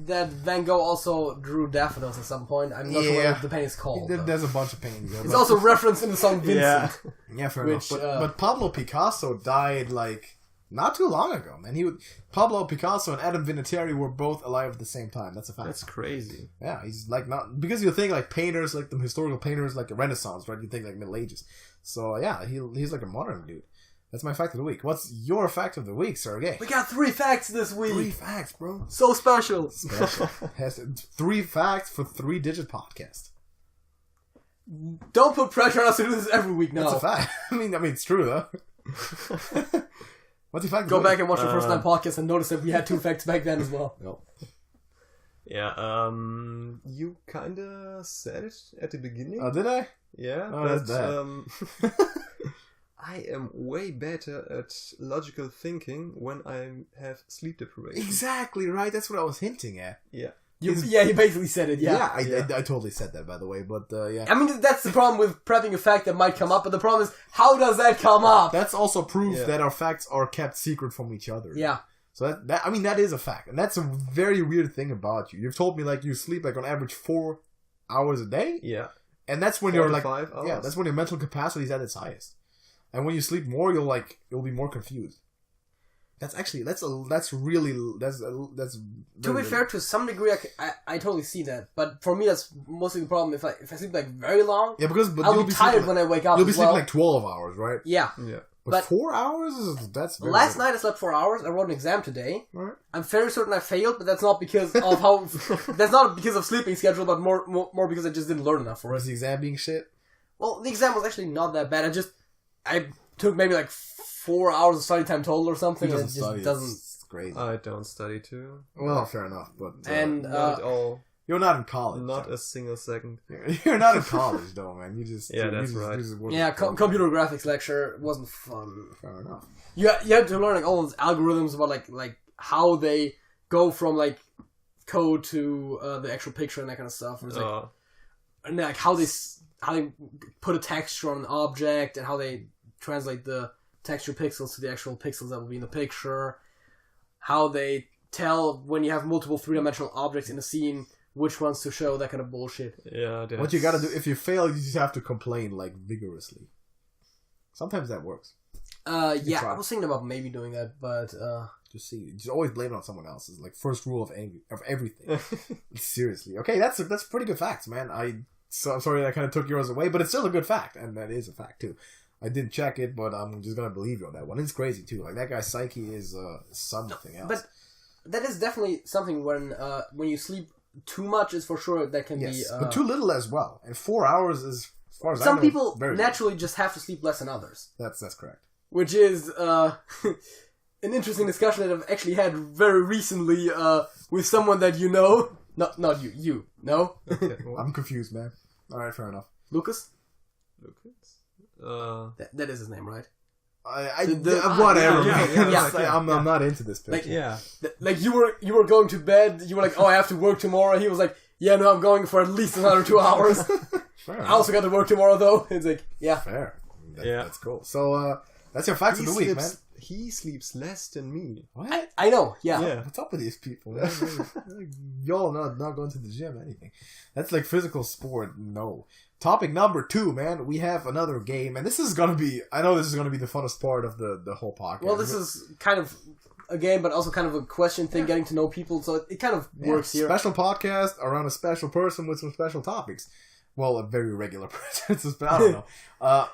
that Van Gogh also drew daffodils at some point. I'm not sure what the painting is called. There's a bunch of paintings. It's also referenced in the song Vincent. Yeah, fair enough. But Pablo Picasso died like not too long ago, man. Pablo Picasso and Adam Vinatieri were both alive at the same time. That's a fact. That's crazy. Yeah, he's like not because you think like painters, like the historical painters, like the Renaissance, right? You think like Middle Ages. So yeah, he's like a modern dude. That's my fact of the week. What's your fact of the week, Sergej? We got 3 facts this week. 3 facts, bro. So special. Has 3 facts for 3-digit podcast. Don't put pressure on us to do this every week. No, that's a fact. I mean, it's true though. What's your fact? Go back and watch the first 9 podcasts and notice that we had 2 facts back then as well. Yep. Yeah. You kinda said it at the beginning. Oh, did I? Yeah. Oh, that's bad. I am way better at logical thinking when I have sleep deprivation. Exactly right. That's what I was hinting at. Yeah. You basically said it. Yeah. I totally said that, by the way. But yeah. I mean, that's the problem with prepping a fact that might come up. But the problem is, how does that come up? That's also proof that our facts are kept secret from each other. Yeah. So that is a fact, and that's a very weird thing about you. You've told me like you sleep like on average 4 hours a day. Yeah. And that's when 4 you're to like 5 hours. Yeah, that's when your mental capacity is at its highest. And when you sleep more, you'll be more confused. That's really to be fair, to some degree, I totally see that. But for me, that's mostly the problem. If I sleep like very long, I'll be tired when I wake up. You'll be sleeping like 12 hours, right? Yeah. But 4 hours? That's very last night I slept 4 hours. I wrote an exam today. Right. I'm very certain I failed, but that's not because of how. That's not because of sleeping schedule, but more because I just didn't learn enough for it. Was the exam being shit? Well, the exam was actually not that bad. I took maybe like 4 hours of study time total or something. He doesn't study. It's crazy. I don't study too. Well, fair enough, but not at all. You're not in college. Not a single second. You're not in college, though, man. You just that's right. Computer graphics lecture wasn't fun. Fair enough. You had to learn like all those algorithms about like how they go from like code to the actual picture and that kind of stuff. And like how put a texture on an object and how they translate the texture pixels to the actual pixels that will be in the picture. How they tell when you have multiple three-dimensional objects in a scene which ones to show, that kind of bullshit. Yeah, what you gotta do, if you fail, you just have to complain, like, vigorously. Sometimes that works. Yeah, I was thinking about maybe doing that, but... Just always blame it on someone else. It's like first rule of everything. Seriously. Okay, that's pretty good facts, man. I'm sorry that I kind of took yours away, but it's still a good fact, and that is a fact, too. I didn't check it, but I'm just gonna believe you on that one. It's crazy, too. Like, that guy's psyche is something else. But that is definitely something when you sleep too much is for sure that can be... but too little as well. And 4 hours is, as far as I know... Some people naturally just have to sleep less than others. That's correct. Which is an interesting discussion that I've actually had very recently with someone that you know. Not you. No? Okay, I'm confused, man. Alright, fair enough. Lucas? That is his name, right? Whatever. Yeah. I'm not into this picture. Like you were going to bed. You were like, "Oh, I have to work tomorrow." He was like, "Yeah, no, I'm going for at least another 2 hours." Fair I also got to work tomorrow, though. It's like, yeah, fair. That's cool. So that's your facts of the week, man. He sleeps less than me. What? I know. Yeah. What's up with these people? Y'all not going to the gym, anything. That's like physical sport. No. Topic number 2, man. We have another game, and this is gonna be. I know this is gonna be the funnest part of the whole podcast. Well, this is kind of a game, but also kind of a question thing, getting to know people. So it kind of works here. Special podcast around a special person with some special topics. Well, a very regular person. I don't know. I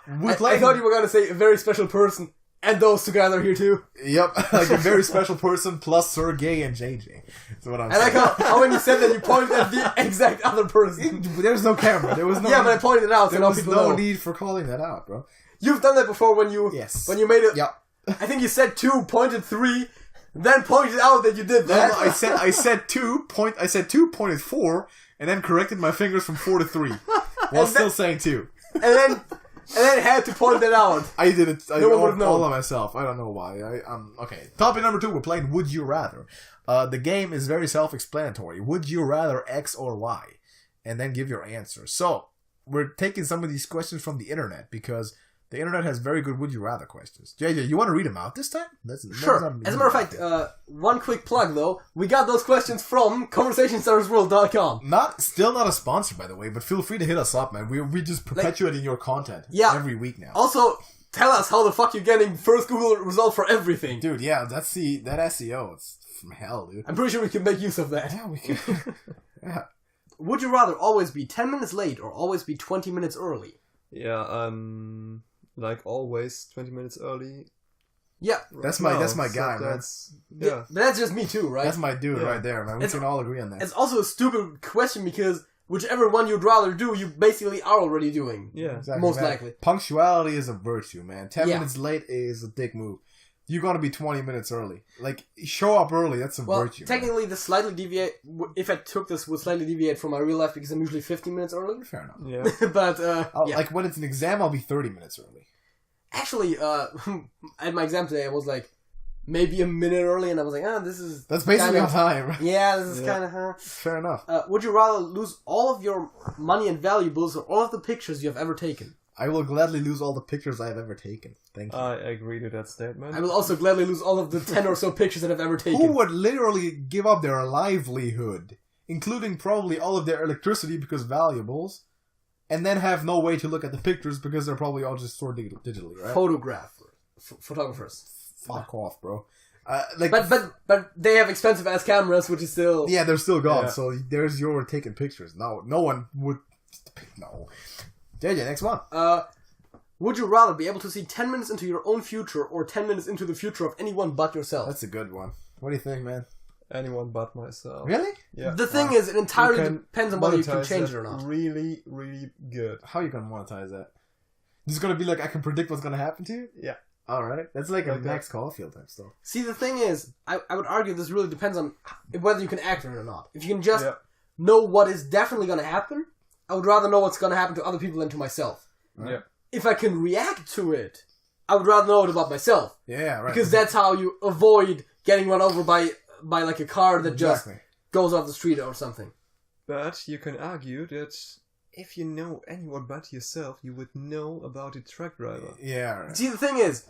thought you were gonna say a very special person. And those together here too. Yep, like a very special person plus Sergej and JJ. That's what I'm saying. I like how when you said that you pointed at the exact other person. There's no camera. There was no. Yeah, but I pointed it out. There was no need for calling that out, bro. You've done that before when you made it. Yep. I think you said 2, pointed 3, then pointed out that you did that. No, I said 2, pointed 4, and then corrected my fingers from 4 to 3, while still saying 2. And then had to point that out. I did it all on myself. I don't know why. Okay. Topic number 2, we're playing Would You Rather. The game is very self-explanatory. Would you rather X or Y? And then give your answer. So, we're taking some of these questions from the internet because the internet has very good Would You Rather questions. JJ, you want to read them out this time? Sure. As a matter of fact, one quick plug though. We got those questions from ConversationStartersWorld.com. Still not a sponsor, by the way, but feel free to hit us up, man. We just perpetuating your content every week now. Also, tell us how the fuck you're getting first Google result for everything. Dude, yeah, that SEO, it's from hell, dude. I'm pretty sure we can make use of that. Yeah, we can. Yeah. Would you rather always be 10 minutes late or always be 20 minutes early? Yeah, like always, 20 minutes early. Yeah. That's my guy, man. Yeah. But that's just me too, right? That's my dude right there, man. We can all agree on that. It's also a stupid question because whichever one you'd rather do, you basically are already doing. Yeah. Exactly, most man. likely. Punctuality is a virtue, man. 10 minutes late is a dick move. You're gonna be 20 minutes early. Like, show up early, that's a virtue. Technically, the slightly deviate, if I took this, would slightly deviate from my real life because I'm usually 15 minutes early. Fair enough. Yeah. But, like, when it's an exam, I'll be 30 minutes early. Actually, at my exam today, I was like, maybe a minute early, and I was like, That's basically on time, right? Yeah, this is kind of, Fair enough. Would you rather lose all of your money and valuables or all of the pictures you have ever taken? I will gladly lose all the pictures I have ever taken. Thank you. I agree to that statement. I will also gladly lose all of the 10 or so pictures that I've ever taken. Who would literally give up their livelihood, including probably all of their electricity because valuables, and then have no way to look at the pictures because they're probably all just stored digitally, right? Photographers. Fuck off, bro. But they have expensive ass cameras, which is still... Yeah, they're still gone, so there's your taking pictures. No one would... No. JJ, next one. Would you rather be able to see 10 minutes into your own future or 10 minutes into the future of anyone but yourself? That's a good one. What do you think, man? Anyone but myself. Really? Yeah. The thing is, it entirely depends on whether you can change it or not. Really, really good. How are you going to monetize that? This is going to be like, I can predict what's going to happen to you? Yeah. Alright. That's like a Max Caulfield type stuff. See, the thing is, I would argue this really depends on whether you can act on it or not. If you can just know what is definitely going to happen, I would rather know what's going to happen to other people than to myself. Right. Yeah. If I can react to it, I would rather know it about myself. Yeah, right. Because that's how you avoid getting run over by like a car that just goes off the street or something. But you can argue that if you know anyone but yourself, you would know about a truck driver. Yeah. Right. See, the thing is,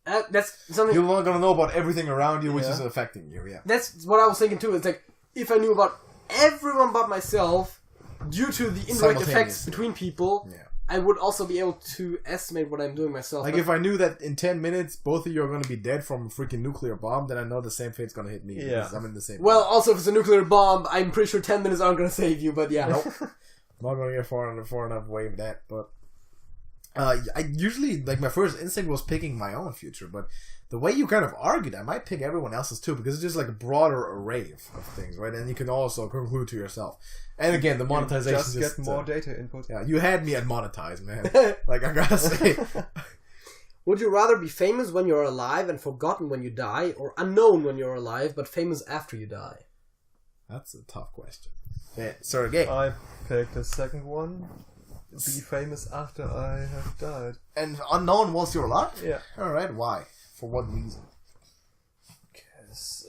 that's something... You're not gonna know about everything around you, which is affecting you, yeah. That's what I was thinking too. It's like, if I knew about everyone but myself, due to the indirect effects between people, I would also be able to estimate what I'm doing myself. Like, if I knew that in 10 minutes, both of you are gonna be dead from a freaking nuclear bomb, then I know the same fate's gonna hit me. Yeah. Because I'm in the same... Well, also, if it's a nuclear bomb, I'm pretty sure 10 minutes aren't gonna save you, but yeah. Nope. I'm not gonna get far enough away with that, but... I usually, like, my first instinct was picking my own future, but the way you kind of argued, I might pick everyone else's too, because it's just like a broader array of things, right? And you can also conclude to yourself. And again, the monetization just get more data input. Yeah, you had me at monetize, man. Like, I gotta say. Would you rather be famous when you're alive and forgotten when you die, or unknown when you're alive but famous after you die? That's a tough question. Yeah, Sergej. I picked the second one. Be famous after I have died. And unknown whilst you're alive? Yeah. Alright, why? For what reason? Because,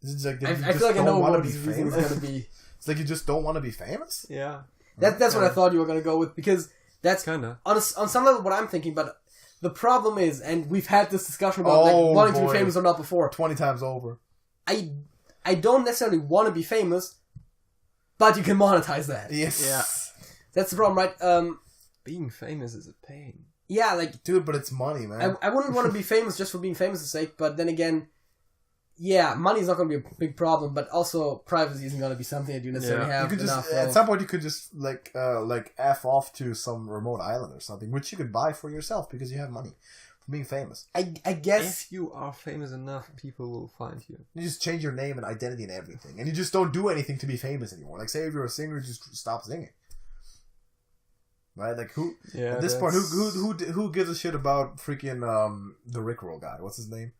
Is it like I feel like I know what his reason is going to be. It's like you just don't want to be famous? yeah. That's what I thought you were going to go with, because that's Kinda. on some level what I'm thinking, but the problem is, and we've had this discussion about like wanting to be famous or not before. 20 times over. I don't necessarily want to be famous, but you can monetize that. Yes. Yeah. That's the problem, right? Being famous is a pain. Yeah, like... Dude, but it's money, man. I wouldn't want to be famous just for being famous' sake, but then again, yeah, money's not going to be a big problem, but also privacy isn't going to be something that you necessarily have you could enough just, of. at some point, you could just, like F off to some remote island or something, which you could buy for yourself because you have money for being famous. I guess... If you are famous enough, people will find you. You just change your name and identity and everything, and you just don't do anything to be famous anymore. Like, say if you're a singer, just stop singing. Right, like at this point, who gives a shit about freaking the Rickroll guy? What's his name?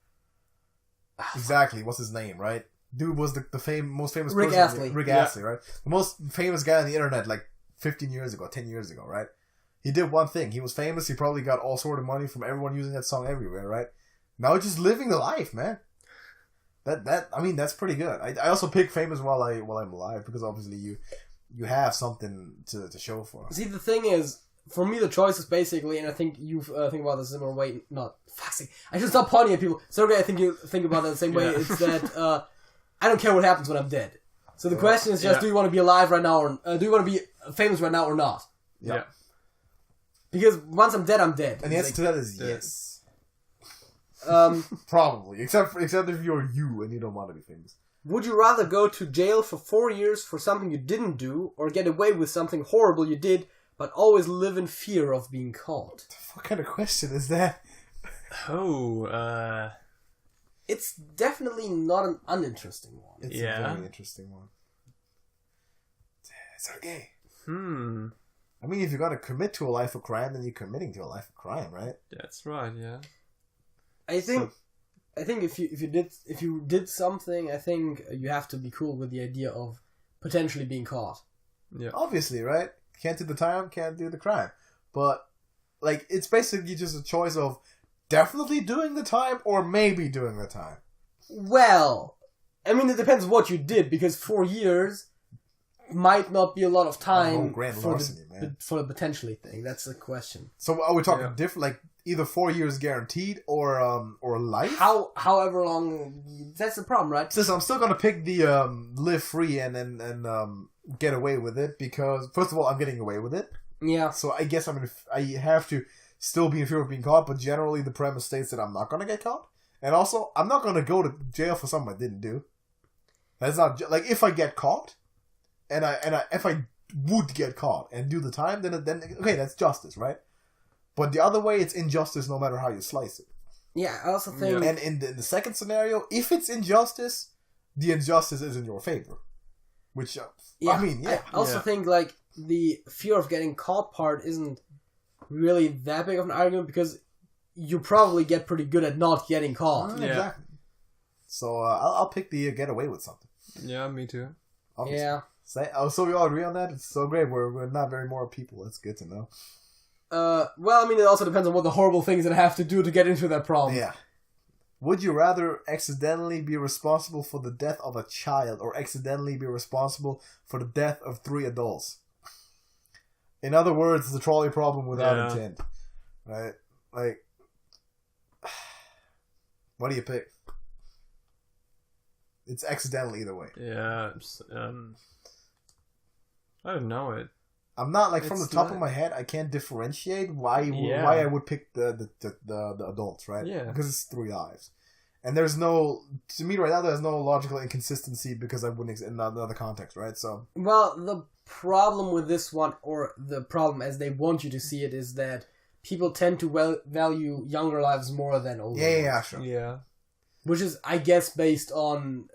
Exactly, what's his name? Right, dude was the most famous Rick person. Astley. Rick Astley, right? The most famous guy on the internet, like 15 years ago, 10 years ago, right? He did one thing. He was famous. He probably got all sort of money from everyone using that song everywhere, right? Now he's just living the life, man. I mean, that's pretty good. I also pick famous while I'm alive because obviously you have something to show for. See, the thing is, for me, the choice is basically, and I think you think about this in a similar way, I should stop pointing at people. Sergej, I think you think about that the same way. It's that I don't care what happens when I'm dead. So the question is just, do you want to be alive right now, or do you want to be famous right now or not? Yeah. Because once I'm dead, I'm dead. And the answer to that is yes. Probably. Except if you're you and you don't want to be famous. Would you rather go to jail for 4 years for something you didn't do, or get away with something horrible you did, but always live in fear of being caught? What kind of question is that? It's definitely not an uninteresting one. It's a very interesting one. Sergej. I mean, if you're gonna commit to a life of crime, then you're committing to a life of crime, right? That's right, yeah. I think if you did something, I think you have to be cool with the idea of potentially being caught. Yeah. Obviously, right? Can't do the time, can't do the crime. But, like, it's basically just a choice of definitely doing the time or maybe doing the time. Well, I mean, it depends what you did, because 4 years might not be a lot of time for the potentially thing. That's the question. So are we talking different, like, either 4 years guaranteed or life? However long, that's the problem, right? So I'm still gonna pick the live free and get away with it, because first of all I'm getting away with it. Yeah. So I guess I have to still be in fear of being caught, but generally the premise states that I'm not gonna get caught, and also I'm not gonna go to jail for something I didn't do. That's not like if I get caught, and if I would get caught and do the time, then okay, that's justice, right? But the other way, it's injustice no matter how you slice it. Yeah, I also think... And in the second scenario, if it's injustice, the injustice is in your favor. Which, I mean, yeah. I also think, like, the fear of getting caught part isn't really that big of an argument, because you probably get pretty good at not getting caught. Exactly. So I'll pick the get away with something. Yeah, me too. Obviously. Yeah. So we all agree on that? It's so great. We're not very more people. That's good to know. Well, I mean, it also depends on what the horrible things that I have to do to get into that problem. Yeah. Would you rather accidentally be responsible for the death of a child or accidentally be responsible for the death of 3 adults? In other words, the trolley problem without Yeah. intent. Right? Like, what do you pick? It's accidental either way. Yeah. I don't know it. I'm not like from the It's top not- of my head. I can't differentiate why Yeah. I would pick the adults, right? Yeah. Because it's 3 lives, and there's no, to me right now there's no logical inconsistency because I wouldn't in another context, right? So Well, the problem with this one, or the problem as they want you to see it, is that people tend to value younger lives more than older yeah, ones. sure. Yeah. Which is, I guess, based on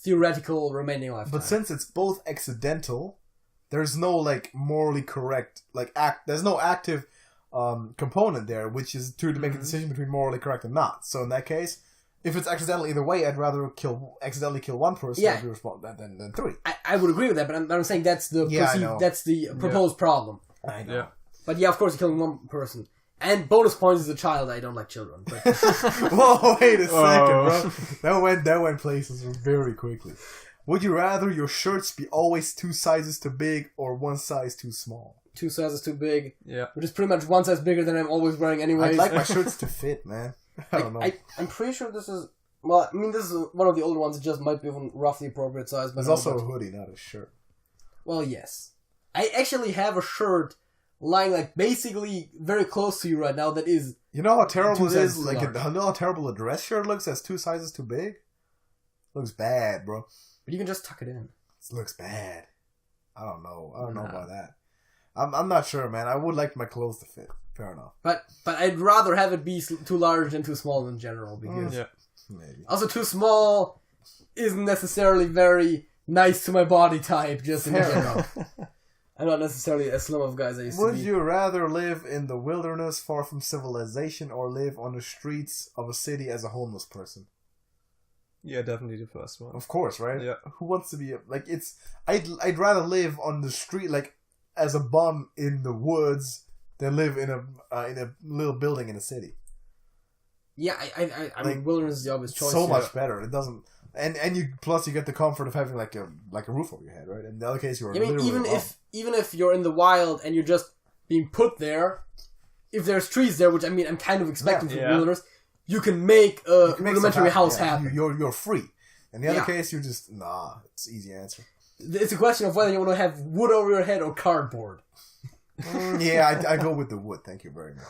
theoretical remaining lifetime. But since it's both accidental, there's no like morally correct there's no active component there, which is to make a decision between morally correct and not. So in that case, if it's accidental either way, I'd rather accidentally kill one person than 3. I would agree with that, but I'm saying that's the I know. that's the proposed problem. I know. Yeah. But yeah, of course, you're killing one person. And bonus points as a child, I don't like children. But Whoa, wait a second, bro. That went places very quickly. Would you rather your shirts be always 2 sizes too big or 1 size too small? 2 sizes too big, Yeah. which is pretty much 1 size bigger than I'm always wearing anyways. I'd like my shirts to fit, man. I don't know. I'm pretty sure this is... Well, I mean, this is one of the older ones. It just might be a roughly appropriate size. But There's also a hoodie, not a shirt. Well, yes. I actually have a shirt lying like basically very close to you right now that is... You know how terrible 2 it sizes is? too Like, large. you know how terrible a dress shirt looks that's 2 sizes too big? Looks bad, bro. But you can just tuck it in. It looks bad. I don't know about that. I'm not sure, man. I would like my clothes to fit. Fair enough. But I'd rather have it be too large than too small in general, because... Yeah. Maybe. Also, too small isn't necessarily very nice to my body type, just in Fair general. I'm not necessarily as slim of a guy as I used to Would be. you rather live in the wilderness far from civilization or live on the streets of a city as a homeless person? Yeah, definitely the first one. Of course, right? Yeah. Who wants to be I'd rather live on the street like as a bum in the woods than live in a little building in a city. Yeah, I mean, wilderness is the obvious choice. So here. much better. It doesn't, and you plus you get the comfort of having like a roof over your head, right? In the other case, you're I mean, literally even if you're in the wild and you're just being put there, if there's trees there, which I mean, I'm kind of expecting from wilderness, you can make a rudimentary house happen. You're free. In the other Yeah. case, you're just It's an easy answer. It's a question of whether you want to have wood over your head or cardboard. Yeah, I go with the wood. Thank you very much.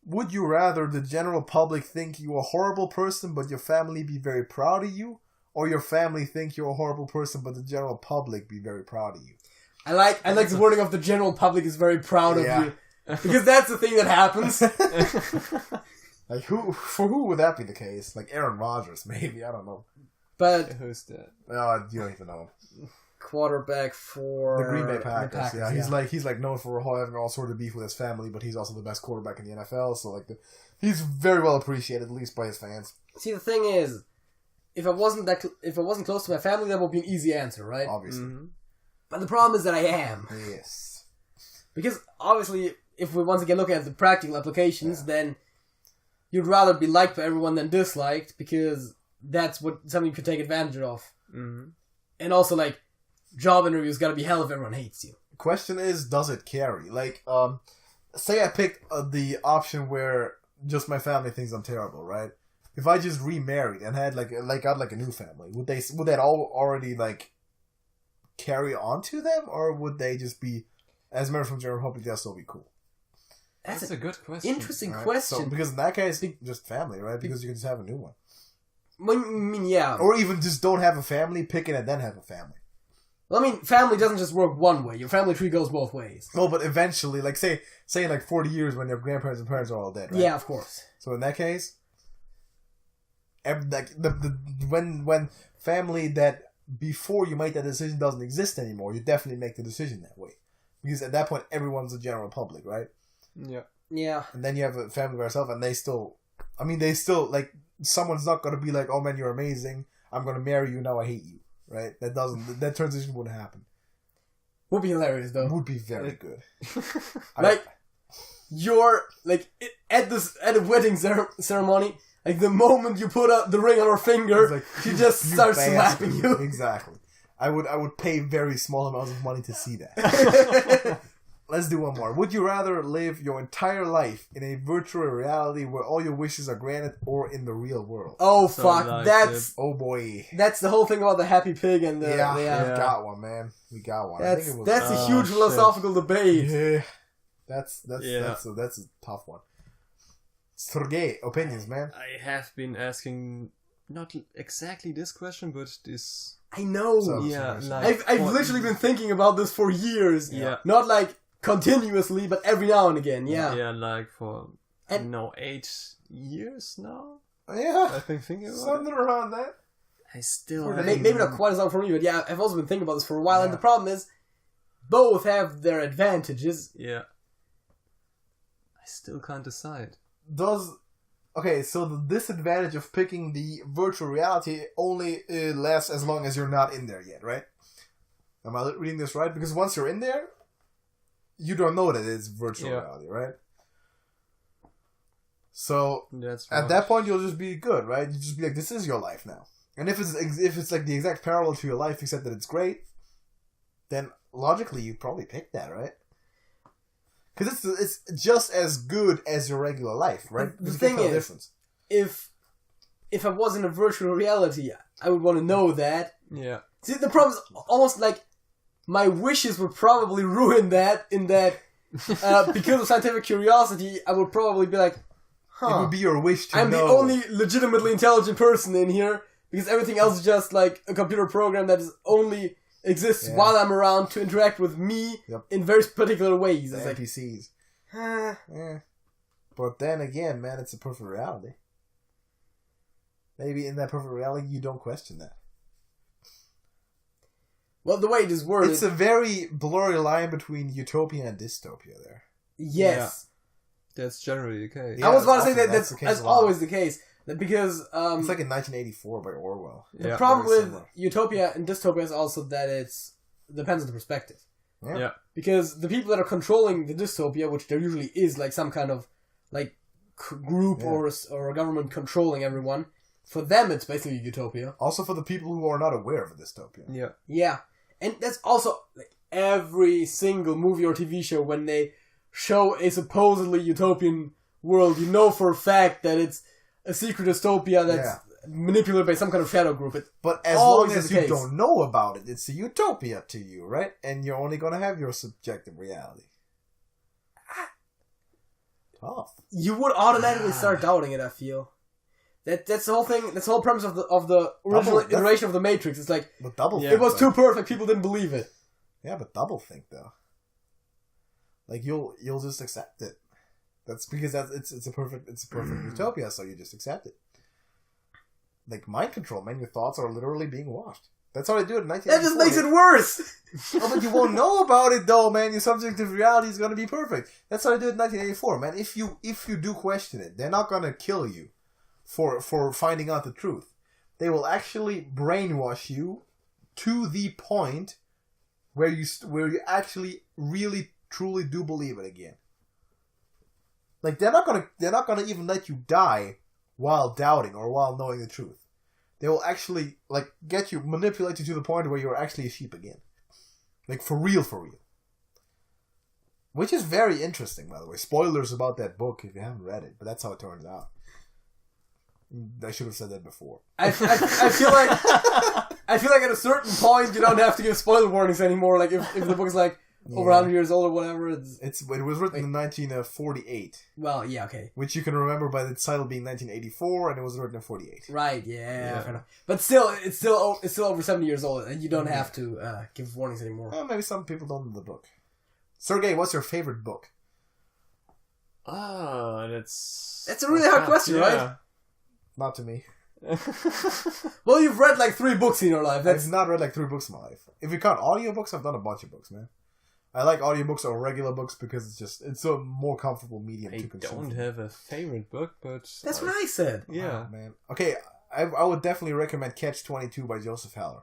Would you rather the general public think you a horrible person, but your family be very proud of you, or your family think you're a horrible person, but the general public be very proud of you? I like the wording of the general public is very proud of Yeah. you, because that's the thing that happens. Like who would that be the case? Like Aaron Rodgers, maybe. I don't know. But Who's that? You don't even know. quarterback for The Green Bay Packers. the Packers, Yeah, he's like known for having all sort of beef with his family, but he's also the best quarterback in the NFL. So he's very well appreciated, at least by his fans. See, the thing is, if I wasn't close to my family, that would be an easy answer, right? Obviously, But the problem is that I am, yes. because obviously, if we once again look at the practical applications, then you'd rather be liked by everyone than disliked, because that's something you could take advantage of. Mm-hmm. And also, like, job interviews gotta be hell if everyone hates you. The question is, does it carry? Like, say I picked the option where just my family thinks I'm terrible, right? If I just remarried and had got a new family, would that all already like carry on to them, or would they just be as members from general public? They'll still be cool. That's a good question. Interesting Right? question. So, because in that case, just family, right? Because you can just have a new one, I mean, yeah. or even just don't have a family, pick it and then have a family. Well, I mean, family doesn't just work one way. Your family tree goes both ways. No, but eventually, like say in like 40 years when your grandparents and parents are all dead, right? Yeah, of course. So in that case, when family that before you make that decision doesn't exist anymore, you definitely make the decision that way, because at that point everyone's a general public, right? Yeah. Yeah. And then you have a family by yourself, and they still like someone's not gonna be like, oh man, you're amazing, I'm gonna marry you, now I hate you, right? That transition wouldn't happen. Would be hilarious though. Would be very good. Like, you're like at a wedding ceremony. Like the moment you put the ring on her finger, like, she just you starts bastard. slapping you. Exactly. I would pay very small amounts of money to see that. let's do one more. Would you rather live your entire life in a virtual reality where all your wishes are granted, or in the real world? Oh So fuck, like that's Oh boy. that's the whole thing about the happy pig and the Yeah, yeah. we got one, man. We got one. I think it was, That's a huge shit. philosophical debate. yeah. That's Yeah. that's a tough one. Sergej, opinions, man. I have been asking not exactly this question, but this. I know. So- Yeah, so- like I've literally been thinking about this for years. Yeah. Not like continuously, but every now and again. Yeah. Yeah, like for And- 8 years now. Yeah, I've been thinking about something around that. it. I still Or haven't. maybe not quite as long for me, but yeah, I've also been thinking about this for a while. And Yeah. the problem is, both have their advantages. Yeah. I still can't decide. So the disadvantage of picking the virtual reality only lasts as long as you're not in there yet, right? Am I reading this right? Because once you're in there, you don't know that it's virtual reality, right? So That's at right. that point, you'll just be good, right? You just be like, this is your life now. And if it's like the exact parallel to your life, except that it's great, then logically you probably pick that, right? Because it's just as good as your regular life, right? The You thing can't tell is, if I was in a virtual reality, I would want to know that. Yeah. See, the problem is almost like my wishes would probably ruin that. In that, because of scientific curiosity, I would probably be like, It would be your wish to I'm know. the only legitimately intelligent person in here, because everything else is just like a computer program that is only exists while I'm around to interact with me in very particular ways. the It's like, NPCs. Yeah. But then again, man, it's a perfect reality. Maybe in that perfect reality, you don't question that. well, the way it is worded, It's a very blurry line between utopia and dystopia there. yes. That's generally the case. Yeah, I was about to say often that that's that's, the case a lot. always the case. Because It's like in 1984 by Orwell. the problem very with similar. utopia and dystopia is also that it's depends on the perspective. Yeah. Because the people that are controlling the dystopia, which there usually is like some kind of like group or a government controlling everyone, for them it's basically utopia. Also for the people who are not aware of a dystopia. Yeah. Yeah, and that's also like, every single movie or TV show when they show a supposedly utopian world, you know for a fact that it's a secret dystopia that's manipulated by some kind of shadow group. But as Always long as the you case. don't know about it, it's a utopia to you, right? And you're only going to have your subjective reality. Tough. You would automatically start doubting it. I feel that's the whole thing. That's the whole premise of the original Double- iteration of the Matrix. It's like But double Yeah. think, it was though. too perfect. People didn't believe it. Yeah, but double think though. Like you'll just accept it. That's because it's a perfect utopia, so you just accept it. Like mind control, man. Your thoughts are literally being washed. That's how they do it in 1984. That just makes it worse. Oh, but you won't know about it though, man. Your subjective reality is gonna be perfect. That's how they do it in 1984, man. If you do question it, they're not gonna kill you for finding out the truth. They will actually brainwash you to the point where you actually really truly do believe it again. Like they're not gonna even let you die while doubting or while knowing the truth. They will actually like manipulate you to the point where you're actually a sheep again. Like for real. Which is very interesting, by the way. Spoilers about that book if you haven't read it, but that's how it turns out. I should have said that before. I feel like at a certain point you don't have to give spoiler warnings anymore. Like if the book is like over 100 years old or whatever, it was written in 1948, well, yeah, okay, which you can remember by the title being 1984, and it was written in 48. right, yeah. Fair enough. But still, it's still over 70 years old, and you don't have to give warnings anymore. Well, maybe some people don't know the book. Sergej, what's your favorite book? That's a really hard question, right? Not to me. Well, you've read like 3 books in your life. I've not read like 3 books in my life. If you count audiobooks, I've done a bunch of books, man. I like audiobooks over regular books because it's a more comfortable medium to I consume. don't have a favorite book, but That's what I said. Yeah, Oh, man. Okay, I would definitely recommend Catch-22 by Joseph Heller.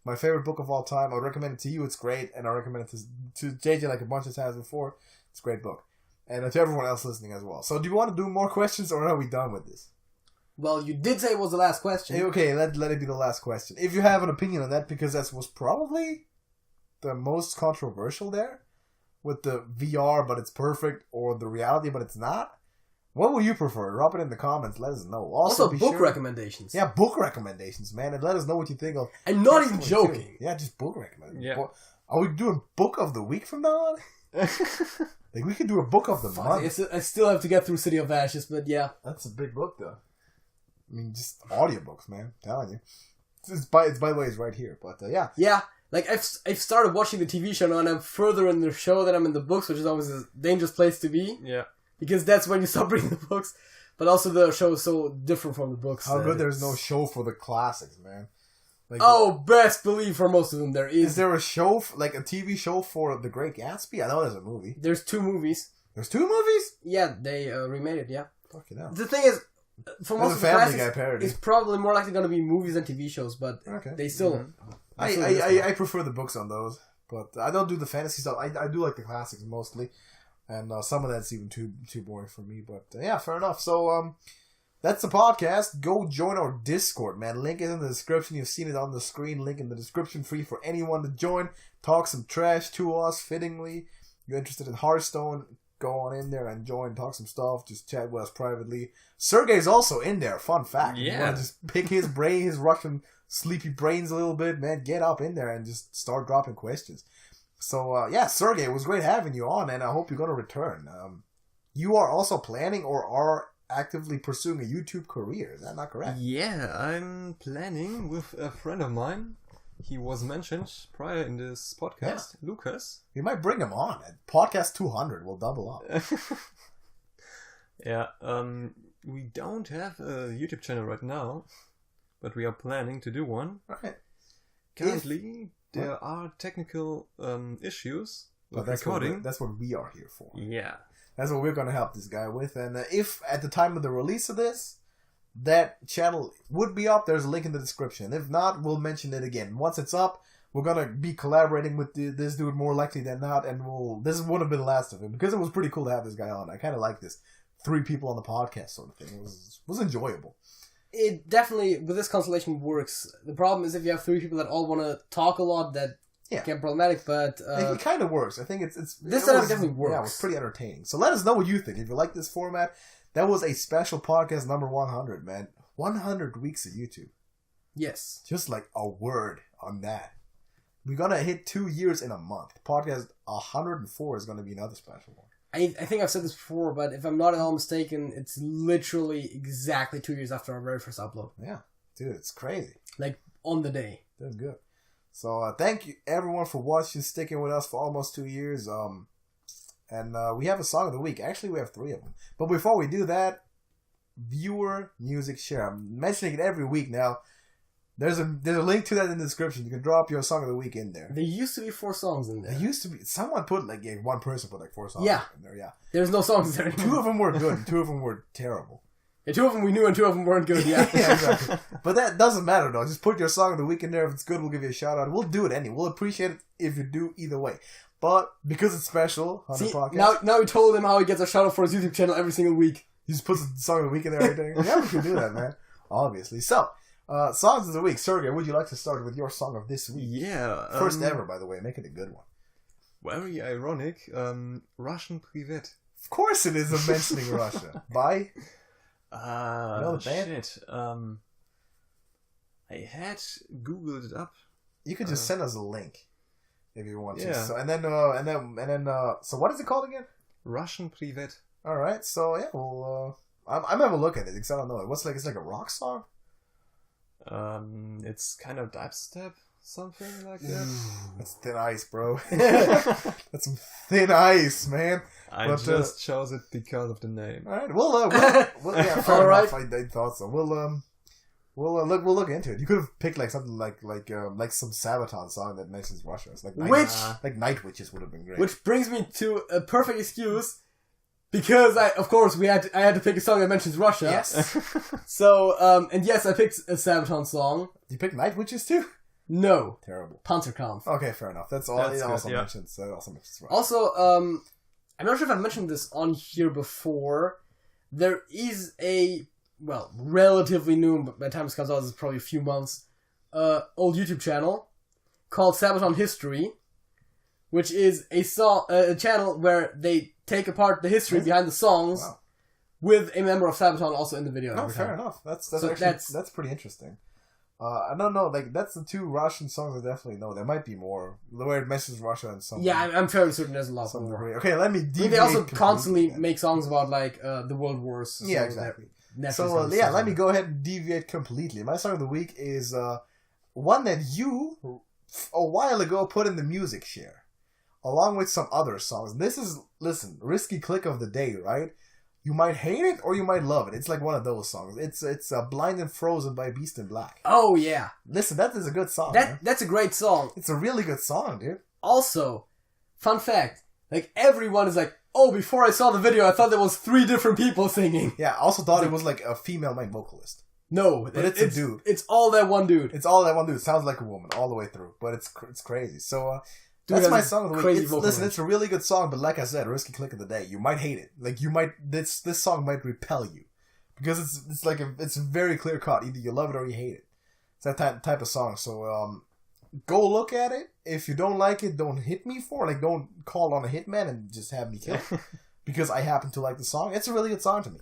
My favorite book of all time. I would recommend it to you. It's great, and I recommend it to JJ like a bunch of times before. It's a great book, and to everyone else listening as well. So, do you want to do more questions, or are we done with this? Well, you did say it was the last question. Okay, let it be the last question. If you have an opinion on that, because that was probably the most controversial there, with the VR, but it's perfect, or the reality, but it's not? What will you prefer? Drop it in the comments. Let us know. Also book recommendations. Yeah, book recommendations, man. And let us know what you think of. And not even joking. Yeah, just book recommendations. Yeah. Are we doing book of the week from now on? Like, we could do a book of the month. I still have to get through City of Ashes, but yeah. That's a big book, though. I mean, just audiobooks, man. I'm telling you. It's by the way, it's right here. But, yeah. Yeah. Like, I've started watching the TV show now, and I'm further in the show than I'm in the books, which is always a dangerous place to be. Yeah. Because that's when you stop reading the books. But also the show is so different from the books. How good there's no show for the classics, man. Like, best believe for most of them there is. Is there a show, like a TV show for The Great Gatsby? I know there's a movie. There's 2 movies. There's 2 movies? Yeah, they remade it, yeah. Fucking hell. The thing is, for most of the Family Guy classics, parody. it's probably more likely going to be movies than TV shows, but they still... I prefer the books on those, but I don't do the fantasy stuff. I do like the classics mostly, and some of that's even too boring for me. But yeah, fair enough. So that's the podcast. Go join our Discord, man. Link is in the description. You've seen it on the screen. Link in the description, free for anyone to join. Talk some trash to us, fittingly. You're interested in Hearthstone? Go on in there and join. Talk some stuff. Just chat with us privately. Sergej's also in there. Fun fact. Yeah. You want to just pick his brain, his Russian sleepy brains a little bit, man. Get up in there and just start dropping questions. So, yeah, Sergej, it was great having you on, and I hope you're going to return. You are also planning or are actively pursuing a YouTube career. Is that not correct? Yeah, I'm planning with a friend of mine. He was mentioned prior in this podcast, Lucas. We might bring him on. At podcast 200, we'll double up. Yeah, we don't have a YouTube channel right now, but we are planning to do one. Right. Currently, there are technical issues with But recording. that's what we are here for. Yeah. That's what we're going to help this guy with. And if at the time of the release of this, that channel would be up, there's a link in the description. If not, we'll mention it again. Once it's up, we're going to be collaborating with this dude more likely than not. And this would have been the last of it because it was pretty cool to have this guy on. I kind of like this 3 people on the podcast sort of thing. It was enjoyable. It definitely, with this constellation, works. The problem is if you have 3 people that all want to talk a lot, that can be problematic, but... it kind of works. I think it's this setup definitely works. Yeah, it was pretty entertaining. So let us know what you think. If you like this format, that was a special podcast number 100, man. 100 weeks of YouTube. Yes. Just like a word on that. We're going to hit 2 years in a month. Podcast 104 is going to be another special one. I think I've said this before, but if I'm not at all mistaken, it's literally exactly 2 years after our very first upload. Yeah. Dude, it's crazy. Like, on the day. That's good. So, thank you everyone for watching, sticking with us for almost 2 years. And we have a song of the week. Actually, we have 3 of them. But before we do that, viewer music share. I'm mentioning it every week now. There's a link to that in the description. You can drop your song of the week in there. There used to be 4 songs in there. There used to be. Someone put one person put 4 songs in there. Yeah. There's no songs there anymore. 2 of them were good. And 2 of them were terrible. Yeah, 2 of them we knew and 2 of them weren't good. Yeah. Yeah, exactly. But that doesn't matter though. Just put your song of the week in there. If it's good, we'll give you a shout out. We'll do it anyway. We'll appreciate it if you do either way. But because it's special on the podcast, now we told him how he gets a shout out for his YouTube channel every single week. He just puts the song of the week in there every day. Yeah, we can do that, man. Obviously. So, songs of the week. Sergej, would you like to start with your song of this week? Yeah. First ever, by the way. Make it a good one. Very ironic. Russian Privet. Of course it is of mentioning Russia. By? You know the band? Shit. I had Googled it up. You could just send us a link if you want to. Yeah. So, and then, so what is it called again? Russian Privet. All right. So yeah, well, I'm gonna have a look at it because I don't know. It's like a rock song. It's kind of dubstep, something like that. That's thin ice, bro. That's some thin ice, man. I just chose it because of the name. All right. Well, yeah, fair enough. I thought so. We'll look into it. You could have picked like something like some Sabaton song that mentions Russia. It's like Night Witches would have been great. Which brings me to a perfect excuse because I had to pick a song that mentions Russia. Yes. So and yes, I picked a Sabaton song. You picked Night Witches too? No. Terrible. Panzerkampf. Okay, fair enough. That's all. It also mentions Russia. Also, I'm not sure if I've mentioned this on here before. There is a relatively new, but by the time this comes out, it's probably a few months, old YouTube channel called Sabaton History, which is a channel where they take apart the history behind the songs with a member of Sabaton also in the video. No, fair enough. That's pretty interesting. I don't know, like, that's the 2 Russian songs I definitely know. There might be more. The way it mentions Russia and something. Yeah, I'm fairly certain there's a lot more. Okay, let me deviate. They also constantly make songs about, like, the world wars. Yeah, exactly. So, let me go ahead and deviate completely. My song of the week is one that you, a while ago, put in the music share, along with some other songs. This is, listen, risky click of the day, right? You might hate it or you might love it. It's like one of those songs. It's Blind and Frozen by Beast in Black. Oh, yeah. Listen, that is a good song. That's a great song. It's a really good song, dude. Also, fun fact, like, everyone is like, oh, before I saw the video, I thought there was 3 different people singing. Yeah, I also thought it was like a female main vocalist. No, but it's a dude. It's all that one dude. It's all that one dude. It sounds like a woman all the way through, but it's crazy. So, that's my song of the week. Listen, it's a really good song, but like I said, risky click of the day. You might hate it. Like, you might, this song might repel you. Because it's very clear cut. Either you love it or you hate it. It's that type of song. So, go look at it. If you don't like it, don't hit me for it. Like, don't call on a hitman and just have me kill. Because I happen to like the song. It's a really good song to me.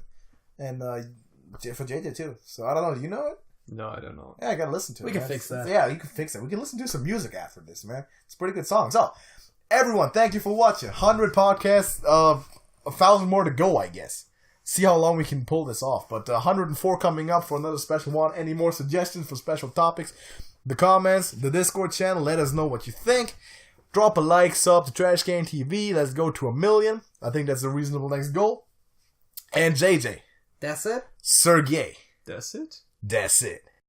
And, for JJ too. So, I don't know. Do you know it? No, I don't know. Yeah, I gotta listen to it. We can fix that. Yeah, you can fix it. We can listen to some music after this, man. It's a pretty good song. So, everyone, thank you for watching. 100 podcasts, 1,000 more to go, I guess. See how long we can pull this off. But 104 coming up for another special one. Any more suggestions for special topics? The comments, the Discord channel, let us know what you think. Drop a like, sub to TrashcanTV. Let's go to 1 million. I think that's a reasonable next goal. And JJ. That's it? Sergej. That's it? That's it.